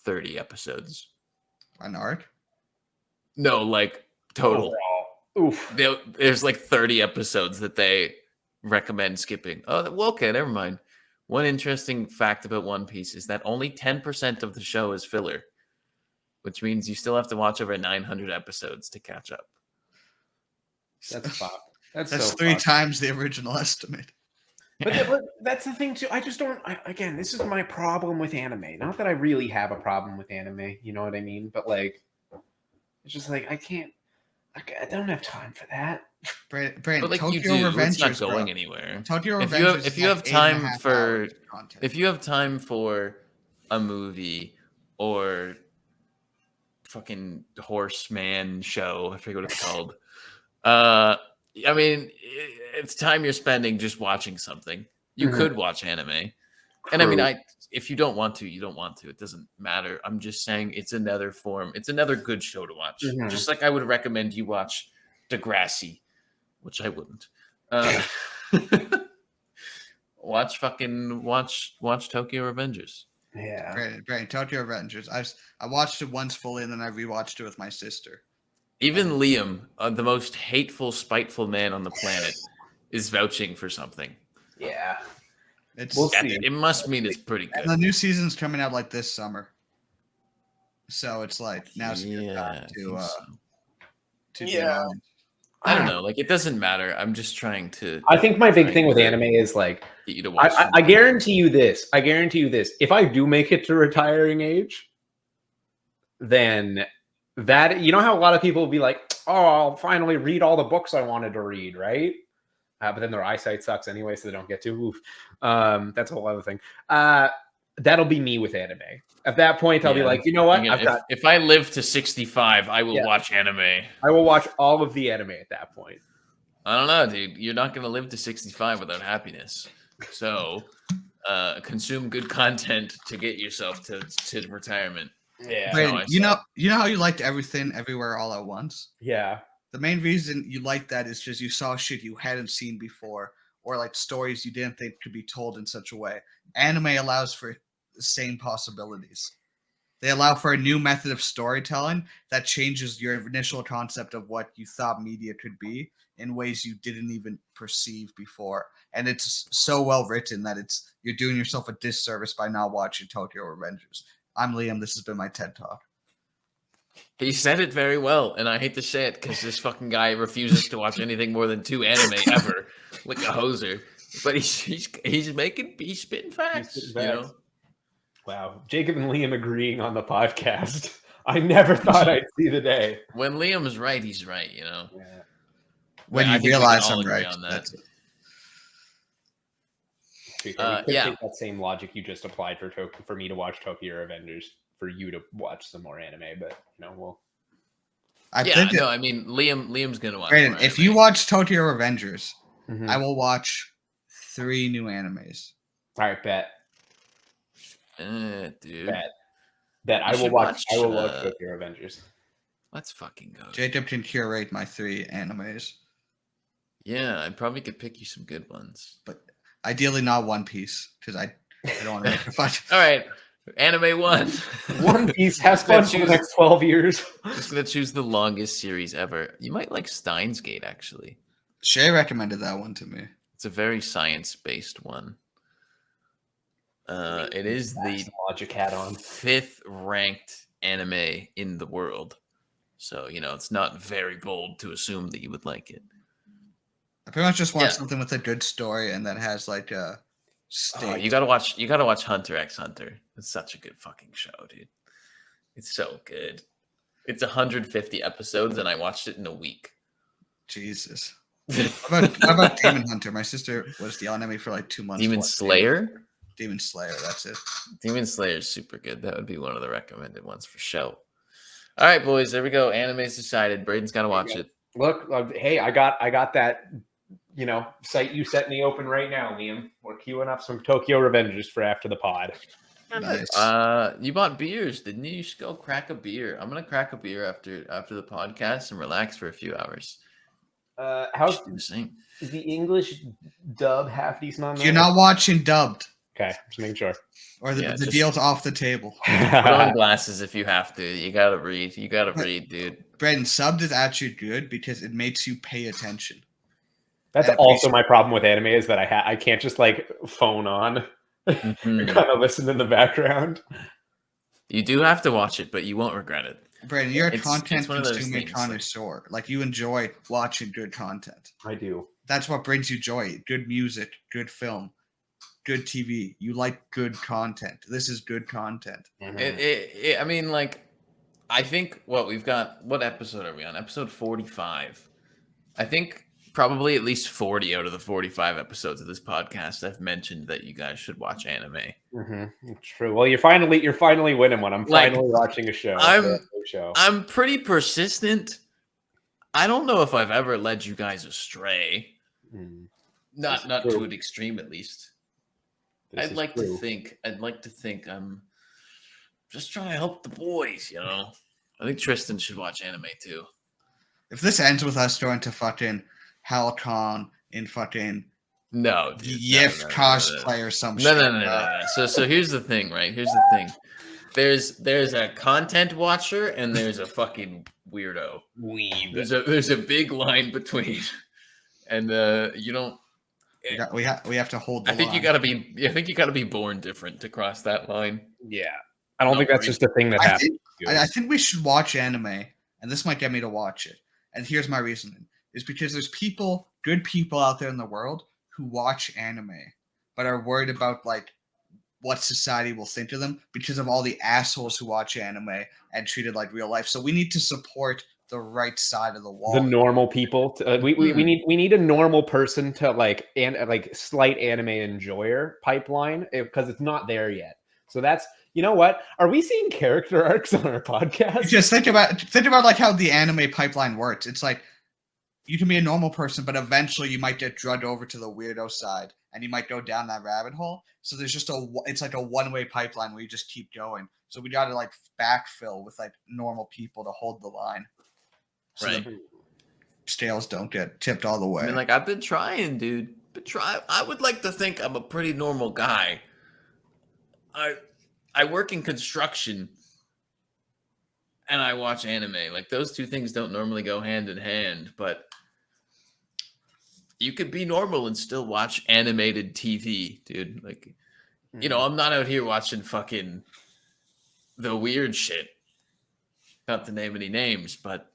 30 episodes. an arc. No, like total. Overall. Oof. There's like 30 episodes that they recommend skipping. Oh, well, okay, never mind. One interesting fact about One Piece is that only 10% of the show is filler, which means you still have to watch over 900 episodes to catch up. That's fucked. That's That's so 3 fucked. times the original estimate. But that's the thing too. I just don't. Again, this is my problem with anime. Not that I really have a problem with anime. You know what I mean? But like, it's just like I can't. I don't have time for that. Brandon, But like Tokyo you do, Revengers, it's not going bro. anywhere. Tokyo If Revengers. you have- is if you like have time 8.5 for- hours of content. If you have time for a movie or fucking horseman show, I forget what it's called. I mean, it's time you're spending just watching something. You Mhm. could watch anime. And I mean, True. if you don't want to, you don't want to. It doesn't matter. I'm just saying it's another form. It's another good show to watch. Mhm. Just like I would recommend you watch Degrassi, which I wouldn't. Watch Tokyo Revengers. Yeah. Brandon, Tokyo Revengers. I watched it once fully, and then I rewatched it with my sister. Even Liam, the most hateful, spiteful man on the planet, is vouching for something. Yeah. We'll see. It must mean it's pretty good. And the new season's coming out like this summer. So it's like now's a good time to get on. I don't know. Like, it doesn't matter. I'm just trying to. I think my big thing with anime is like, get you to watch. I guarantee you this. I guarantee you this. If I do make it to retiring age, then that, you know how a lot of people will be like, oh, I'll finally read all the books I wanted to read, right? But then their eyesight sucks anyway, so they don't get to. Oof. That's a whole other thing. That'll be me with anime. At that point, I'll be like, you know what? If I live to 65, I will watch anime. I will watch all of the anime at that point. I don't know, dude. You're not going to live to 65 without happiness. So consume good content to get yourself to retirement. Yeah. Brandon, you know how you liked Everything Everywhere All at Once? Yeah. The main reason you like that is just you saw shit you hadn't seen before, or like stories you didn't think could be told in such a way. Anime allows for the same possibilities. They allow for a new method of storytelling that changes your initial concept of what you thought media could be in ways you didn't even perceive before. And it's so well written that you're doing yourself a disservice by not watching Tokyo Revengers. I'm Liam. This has been my TED Talk. He said it very well, and I hate to say it because this fucking guy refuses to watch anything more than 2 anime ever, like a hoser. But he's spitting facts, you know. Wow, Jacob and Liam agreeing on the podcast. I never thought I'd see the day. When Liam is right, he's right, you know. Yeah. When you realize I'm right, on that. that's it. Take that same logic you just applied for me to watch Tokyo Revengers, for you to watch some more anime, but we'll. I mean, Liam's gonna watch. Brandon, if you watch Tokyo Revengers, Mm-hmm. I will watch 3 new animes. All right, bet. Dude. Bet. I will watch Tokyo Revengers. Let's fucking go. Jacob can curate my 3 animes. Yeah, I probably could pick you some good ones. But ideally not One Piece, because I don't want to make a fight. All right. Anime 1. One Piece has fun for the next 12 years. Just going to choose the longest series ever. You might like Steins Gate, actually. Shay recommended that one to me. It's a very science-based one. It is the logic hat on 5th ranked anime in the world. So, it's not very bold to assume that you would like it. I pretty much just want something with a good story and that has like a you gotta watch Hunter x Hunter. It's such a good fucking show, dude. It's so good. It's 150 episodes and I watched it in a week. Jesus. How about Demon Hunter? My sister was yelling at me for like 2 months. Demon Slayer? Demon Slayer, that's it. Demon Slayer is super good. That would be one of the recommended ones for sure. All right, boys, there we go. Anime's decided. Braden's got to watch it. Look, hey, I got that, site you set me open right now, Liam. We're queuing up some Tokyo Revengers for after the pod. Nice. You bought beers, didn't you? You should go crack a beer. I'm gonna crack a beer after the podcast and relax for a few hours. How's do the same? Is the English dub half decent on that? You're not watching dubbed. Okay, just making sure. Or the deal's off the table. Put on glasses if you have to. You gotta read. You gotta read, dude. Brandon, subbed is actually good because it makes you pay attention. That's also my problem with anime is that I can't just like phone on and kind of listen in the background. You do have to watch it, but you won't regret it. Brandon, you're a content consuming connoisseur. Like you enjoy watching good content. I do. That's what brings you joy. Good music, good film, good TV. You like good content. This is good content. Mm-hmm. I mean, like, I think what episode are we on? Episode 45. I think probably at least 40 out of the 45 episodes of this podcast, I've mentioned that you guys should watch anime. Mm-hmm. True. Well, you're finally winning one. I'm finally watching a show. I'm pretty persistent. I don't know if I've ever led you guys astray. Not to an extreme, at least. I'd like to think I'm just trying to help the boys, I think Tristan should watch anime too. If this ends with us going to fucking Halcon in fucking Yif cosplay or some shit. No. So here's the thing, right? Here's the thing. there's a content watcher and there's a fucking weirdo. Weeb. There's a big line between, and you don't. We have to hold. The I think line. you gotta be born different to cross that line. Yeah, I don't think that's just a thing that happens. I think we should watch anime, and this might get me to watch it. And here's my reasoning: is because there's good people out there in the world who watch anime, but are worried about like what society will think of them because of all the assholes who watch anime and treat it like real life. So we need to support the right side of the wall. The normal people. We need a normal person to like slight anime enjoyer pipeline because it's not there yet. So that's, you know what? Are we seeing character arcs on our podcast? Just think about like how the anime pipeline works. It's like you can be a normal person, but eventually you might get drugged over to the weirdo side, and you might go down that rabbit hole. So there's just it's like a one-way pipeline where you just keep going. So we got to like backfill with like normal people to hold the line, so Right. the scales don't get tipped all the way. I mean, like I've been trying, dude. I would like to think I'm a pretty normal guy. I work in construction and I watch anime. Like those two things don't normally go hand in hand, but you could be normal and still watch animated TV, dude. Like, you know, I'm not out here watching fucking the weird shit. Not to name any names, but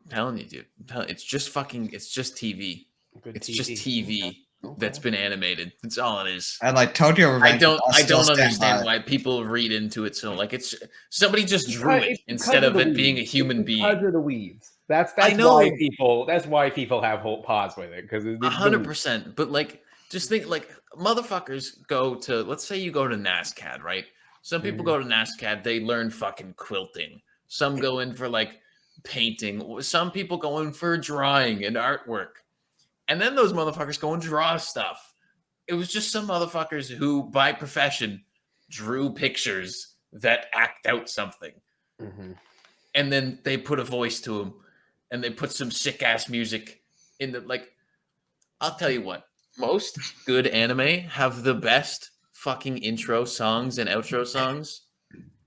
I'm telling you, dude. It's just TV. It's just TV that's been animated. That's all it is. And like Tokyo Revenge, I don't understand why people read into it so like it's somebody just drew it instead of it being a human being. Because of the weeds. That's why people have whole pause with it because 100%. But like, just think like motherfuckers go to, let's say you go to NASCAD, right? Some people go to NASCAD, they learn fucking quilting. Some go in for like painting. Some people go in for drawing and artwork. And then those motherfuckers go and draw stuff. It was just some motherfuckers who, by profession, drew pictures that act out something. Mm-hmm. And then they put a voice to them. And they put some sick-ass music in the, like, I'll tell you what. Most good anime have the best fucking intro songs and outro songs.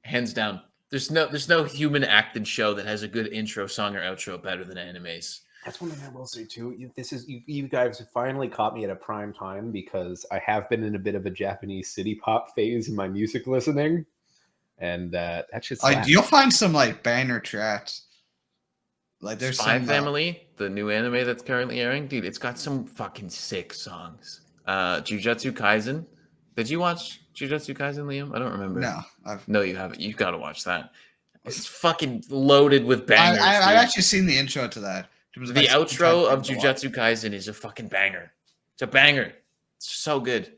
Hands down. There's no human acted show that has a good intro song or outro better than animes. That's one thing I will say too. You guys have finally caught me at a prime time because I have been in a bit of a Japanese city pop phase in my music listening, and that's just you'll find some like banger tracks. Like there's Spy some Family, the new anime that's currently airing, dude. It's got some fucking sick songs. Jujutsu Kaisen. Did you watch Jujutsu Kaisen, Liam? I don't remember. No, you haven't. You've got to watch that. It's fucking loaded with bangers. I've actually seen the intro to that. The outro of Jujutsu Kaisen is a fucking banger. It's a banger. It's so good.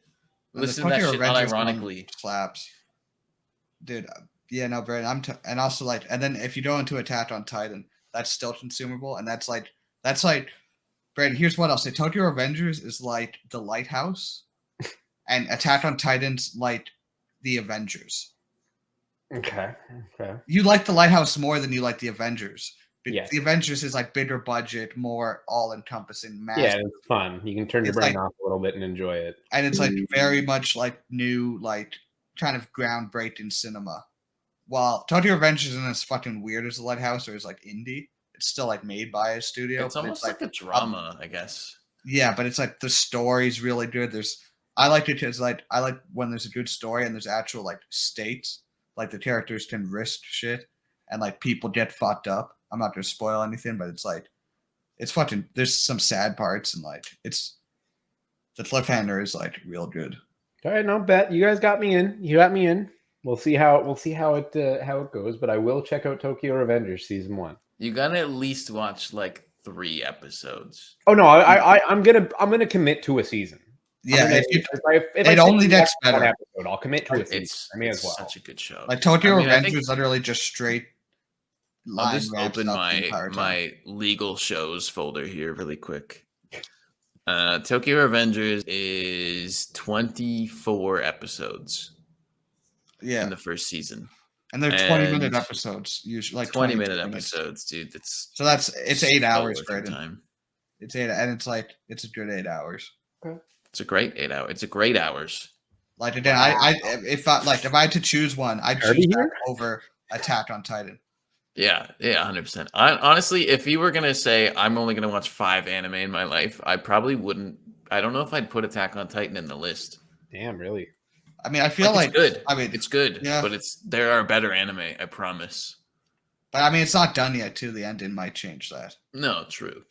Listen to that shit unironically. Slaps. Dude, yeah, no, Brandon, and also like, and then if you go into Attack on Titan, that's still consumable, and that's like, Brandon, here's what I'll say. Tokyo Revengers is like the Lighthouse, and Attack on Titan's like the Avengers. Okay. You like the Lighthouse more than you like the Avengers. Yes. The Avengers is like bigger budget, more all-encompassing. Massive. Yeah, it's fun. You can turn your brain off a little bit and enjoy it. And it's like very much like new, like kind of groundbreaking cinema. While Tokyo Revengers isn't as fucking weird as the Lighthouse or is like indie, it's still like made by a studio. It's almost like a drama, I guess. Yeah, but it's like the story's really good. I like it because like I like when there's a good story and there's actual like stakes, like the characters can risk shit and like people get fucked up. I'm not gonna spoil anything, but it's like it's fucking. There's some sad parts and like it's the cliffhanger is like real good. All right, no bet you guys got me in. You got me in. We'll see how it goes, but I will check out Tokyo Revengers season 1. You gotta at least watch like 3 episodes. Oh no, I'm gonna commit to a season. Yeah, if it only gets better. Episode, I'll commit to it. It's such a good show. Like Tokyo Revengers is literally just straight. I'll just open my legal shows folder here really quick. Tokyo Revengers is 24 episodes. Yeah, in the first season, and they're 20-minute episodes usually. Like 20-minute episodes, dude. It's 8 hours, Brandon. Time. It's 8, and it's a good 8 hours. Okay. It's a great 8 hours. It's a great hours. Like again, if I had to choose one, I'd choose that over Attack on Titan. Yeah, 100%. Honestly, if you were gonna say I'm only gonna watch 5 anime in my life, I probably wouldn't. I don't know if I'd put Attack on Titan in the list. Damn, really? I mean, I feel like it's good. I mean, it's good, yeah. but there are better anime. I promise. But I mean, it's not done yet. Too, the ending might change that. No, true.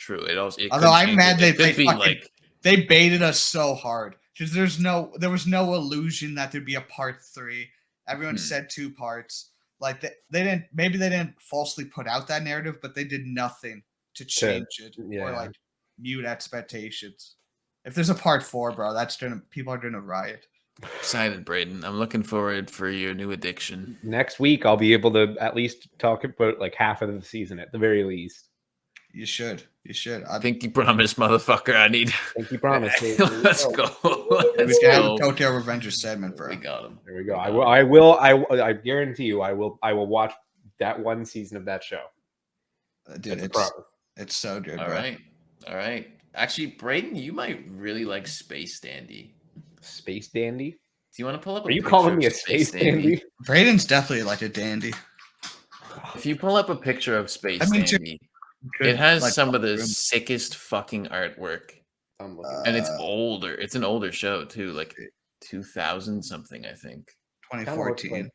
Although I'm mad they baited us so hard because there was no illusion that there'd be a part 3. Everyone said 2 parts. Like they didn't falsely put out that narrative, but they did nothing to change it or like mute expectations. If there's a part 4, bro, people are gonna riot. Excited, Braden. I'm looking forward for your new addiction. Next week, I'll be able to at least talk about like half of the season at the very least. You should. Pinky promise, motherfucker. I need. Pinky promise. Let's go. We can have a Tokyo Revengers segment, bro. We got him. There we go. I guarantee you, I will watch that one season of that show. Dude, it's so good. All right. Actually, Braden, you might really like Space Dandy. Space Dandy? Do you want to pull up? Are you calling me a Space Dandy? Braden's definitely like a dandy. If you pull up a picture of Space Dandy, it has like some of the sickest fucking artwork, and it's older. It's an older show too, like 2000 something, I think. 2014.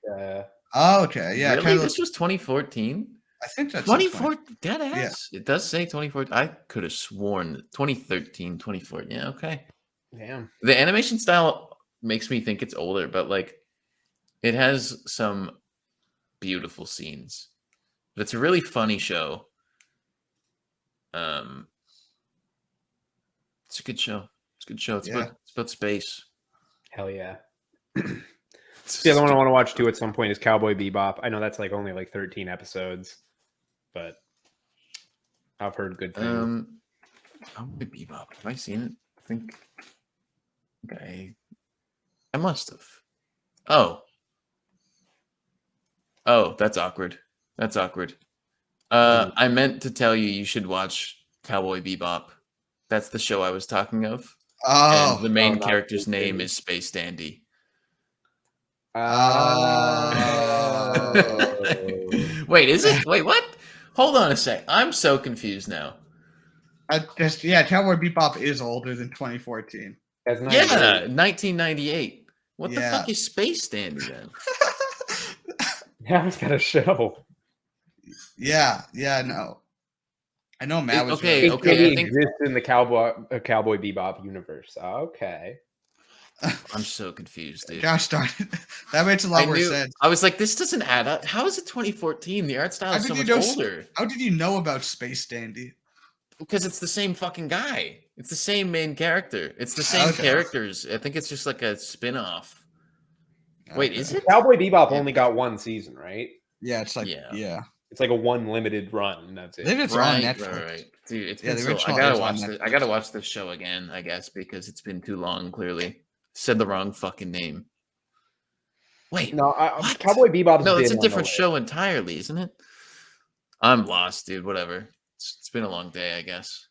Oh, okay, yeah. Really? This was 2014. I think that's 2014. Dead ass. Yeah. It does say 2014. I could have sworn 2013, 2014. Yeah, okay. Damn. The animation style makes me think it's older, but like it has some beautiful scenes. But it's a really funny show. It's a good show. It's about space. Hell yeah. The other one I want to watch too at some point is Cowboy Bebop. I know that's like only like 13 episodes, but I've heard good things. Cowboy Bebop. Have I seen it? I think I must have. Oh, that's awkward. I meant to tell you should watch Cowboy Bebop. That's the show I was talking of. Oh, and the main character's name is Space Dandy. Wait, is it? Wait, what? Hold on a sec. I'm so confused now. Cowboy Bebop is older than 2014. Yeah, 1998. What the fuck is Space Dandy then? Yeah, it's got a show. Yeah, no. I know Matt was okay. I think exists in the Cowboy Bebop universe. Okay. I'm so confused, dude. Gosh darn it. That makes a lot more sense. I was like, this doesn't add up. How is it 2014? The art style is so much older. How did you know about Space Dandy? Because it's the same fucking guy. It's the same main character. It's the same characters. I think it's just like a spin-off. Wait, is it? Cowboy Bebop only got one season, right? Yeah, it's like it's like a one limited run, and that's it. It's on Netflix. Right. Dude, it's been so I gotta watch this show again, I guess, because it's been too long, clearly. Said the wrong fucking name. Wait, no, Cowboy Bebop. No, it's a different show entirely, isn't it? I'm lost, dude. Whatever. It's been a long day, I guess.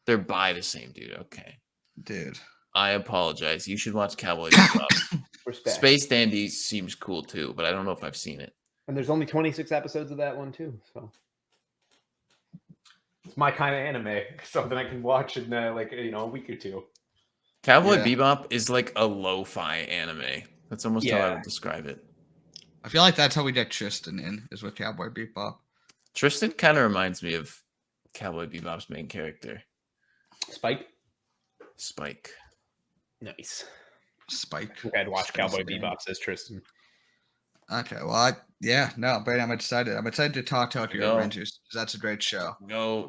They're by the same dude. Okay, dude. I apologize. You should watch Cowboy Bebop. Space Dandy seems cool too, but I don't know if I've seen it. And there's only 26 episodes of that one too, so it's my kind of anime. Something I can watch in a week or two. Cowboy Bebop is like a lo-fi anime. That's almost how I would describe it. I feel like that's how we get Tristan in, is with Cowboy Bebop. Tristan kind of reminds me of Cowboy Bebop's main character. Spike. Nice. Spike. I think I'd watch Cowboy Bebop, says Tristan. Okay, well, but I'm excited. I'm excited to talk to your Avengers, because that's a great show.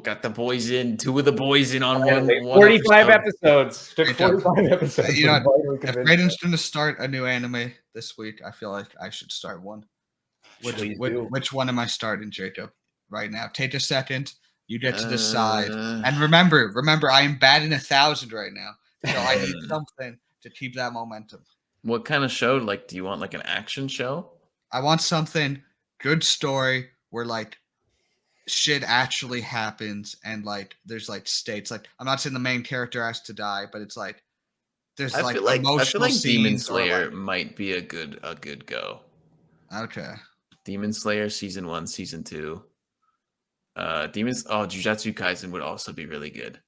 Got the boys in. 2 of the boys in on one. 45 episodes. Took 45 episodes. If Braden's going to start a new anime this week, I feel like I should start one. Which one am I starting, Jacob? Right now, take a second. You get to decide. And remember, I am batting 1,000 right now, so I need something to keep that momentum. What kind of show? Like, do you want like an action show? I want something good story where like shit actually happens and like there's like stakes. Like, I'm not saying the main character has to die, but it's like There's I like feel like emotional Demon scenes or Slayer like might be a good go. okay. Demon Slayer season 1, season 2. Jujutsu Kaisen would also be really good.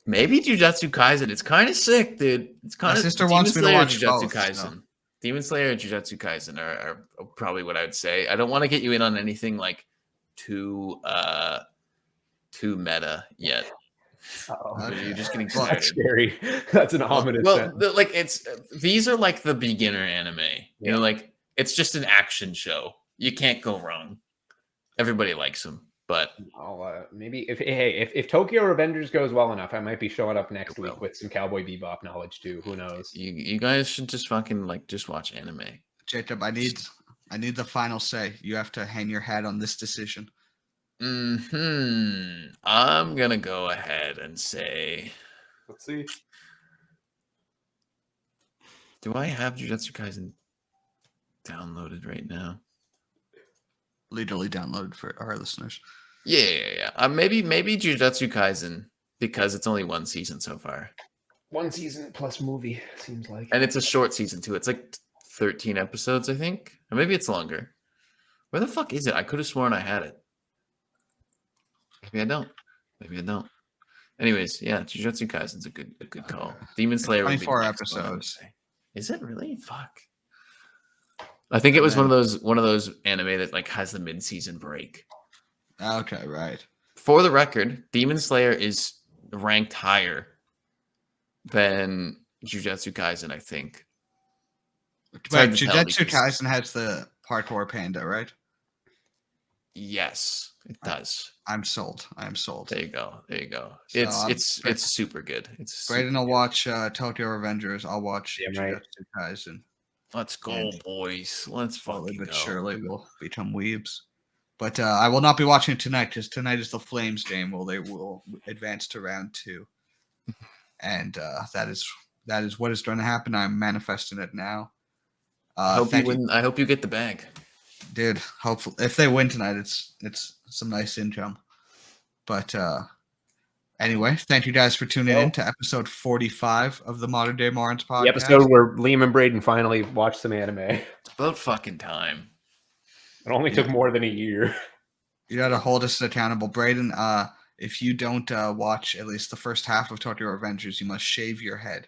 Maybe Jujutsu Kaisen. It's kind of sick, dude. It's My kind of sister Demon wants me to Slayer, watch Jujutsu both. Kaisen. So. Demon Slayer and Jujutsu Kaisen are probably what I would say. I don't want to get you in on anything like too meta yet. Okay. You're just getting Well, started. That's scary. That's an ominous sentence. These are like the beginner anime. You Yeah. know, like it's just an action show. You can't go wrong. Everybody likes them, but I'll maybe if Tokyo Revengers goes well enough, I might be showing up next week with some Cowboy Bebop knowledge too. Who knows? you guys should just fucking just watch anime. Jacob, I need the final say. You have to hang your hat on this decision. I'm gonna go ahead and say, Let's see. do I have Jujutsu Kaisen downloaded right now? Literally downloaded for our listeners. Yeah. Maybe Jujutsu Kaisen because it's only one season so far. One season plus movie seems like, and it's a short season too. It's like 13 episodes, I think, or maybe it's longer. Where the fuck is it? I could have sworn I had it. Maybe I don't. Anyways, yeah, Jujutsu Kaisen's a good call. Demon Slayer would be the 24 next one, I would episodes. say. Is it really? Fuck. I think it was one of those anime that like has the mid-season break. Okay, right. For the record, Demon Slayer is ranked higher than Jujutsu Kaisen, I think. But Jujutsu Kaisen has the parkour panda, right? Yes, it does. I'm sold. I'm sold. There you go. So, It's super good. Braden will watch Tokyo Revengers. I'll watch Damn right. Jujutsu Kaisen. Let's go, boys. Let's fucking But go. surely we'll become weebs. But I will not be watching it tonight because tonight is the Flames game. Well, they will advance to round 2, and that is what is going to happen. I'm manifesting it now. I hope you win. I hope you get the bag, dude. Hopefully, if they win tonight, it's some nice income. But anyway, thank you guys for tuning in to episode 45 of the Modern Day Morons podcast. The episode where Liam and Braden finally watched some anime. It's about fucking time. It only took more than a year. You got to hold us accountable, Braden. If you don't watch at least the first half of Tokyo Revengers, you must shave your head.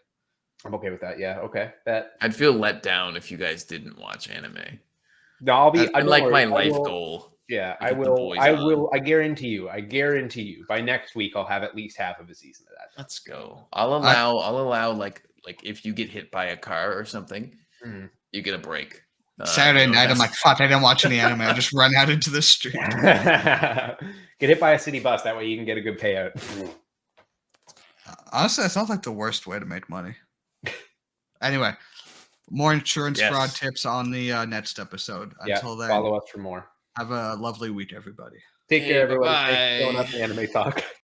I'm okay with that. Yeah, okay. I'd feel let down if you guys didn't watch anime. No, I'll be. That's like my life goal. Yeah, I will. I will. I guarantee you. By next week, I'll have at least half of a season of that. Let's go. I'll allow like if you get hit by a car or something, you get a break. Saturday night, I'm like, fuck, I didn't watch any anime. I just run out into the street. Get hit by a city bus. That way you can get a good payout. Honestly, that sounds like the worst way to make money. Anyway, more insurance fraud tips on the next episode. Until then, follow us for more. Have a lovely week, everybody. Take care, everybody. Thanks for showing up in Anime Talk.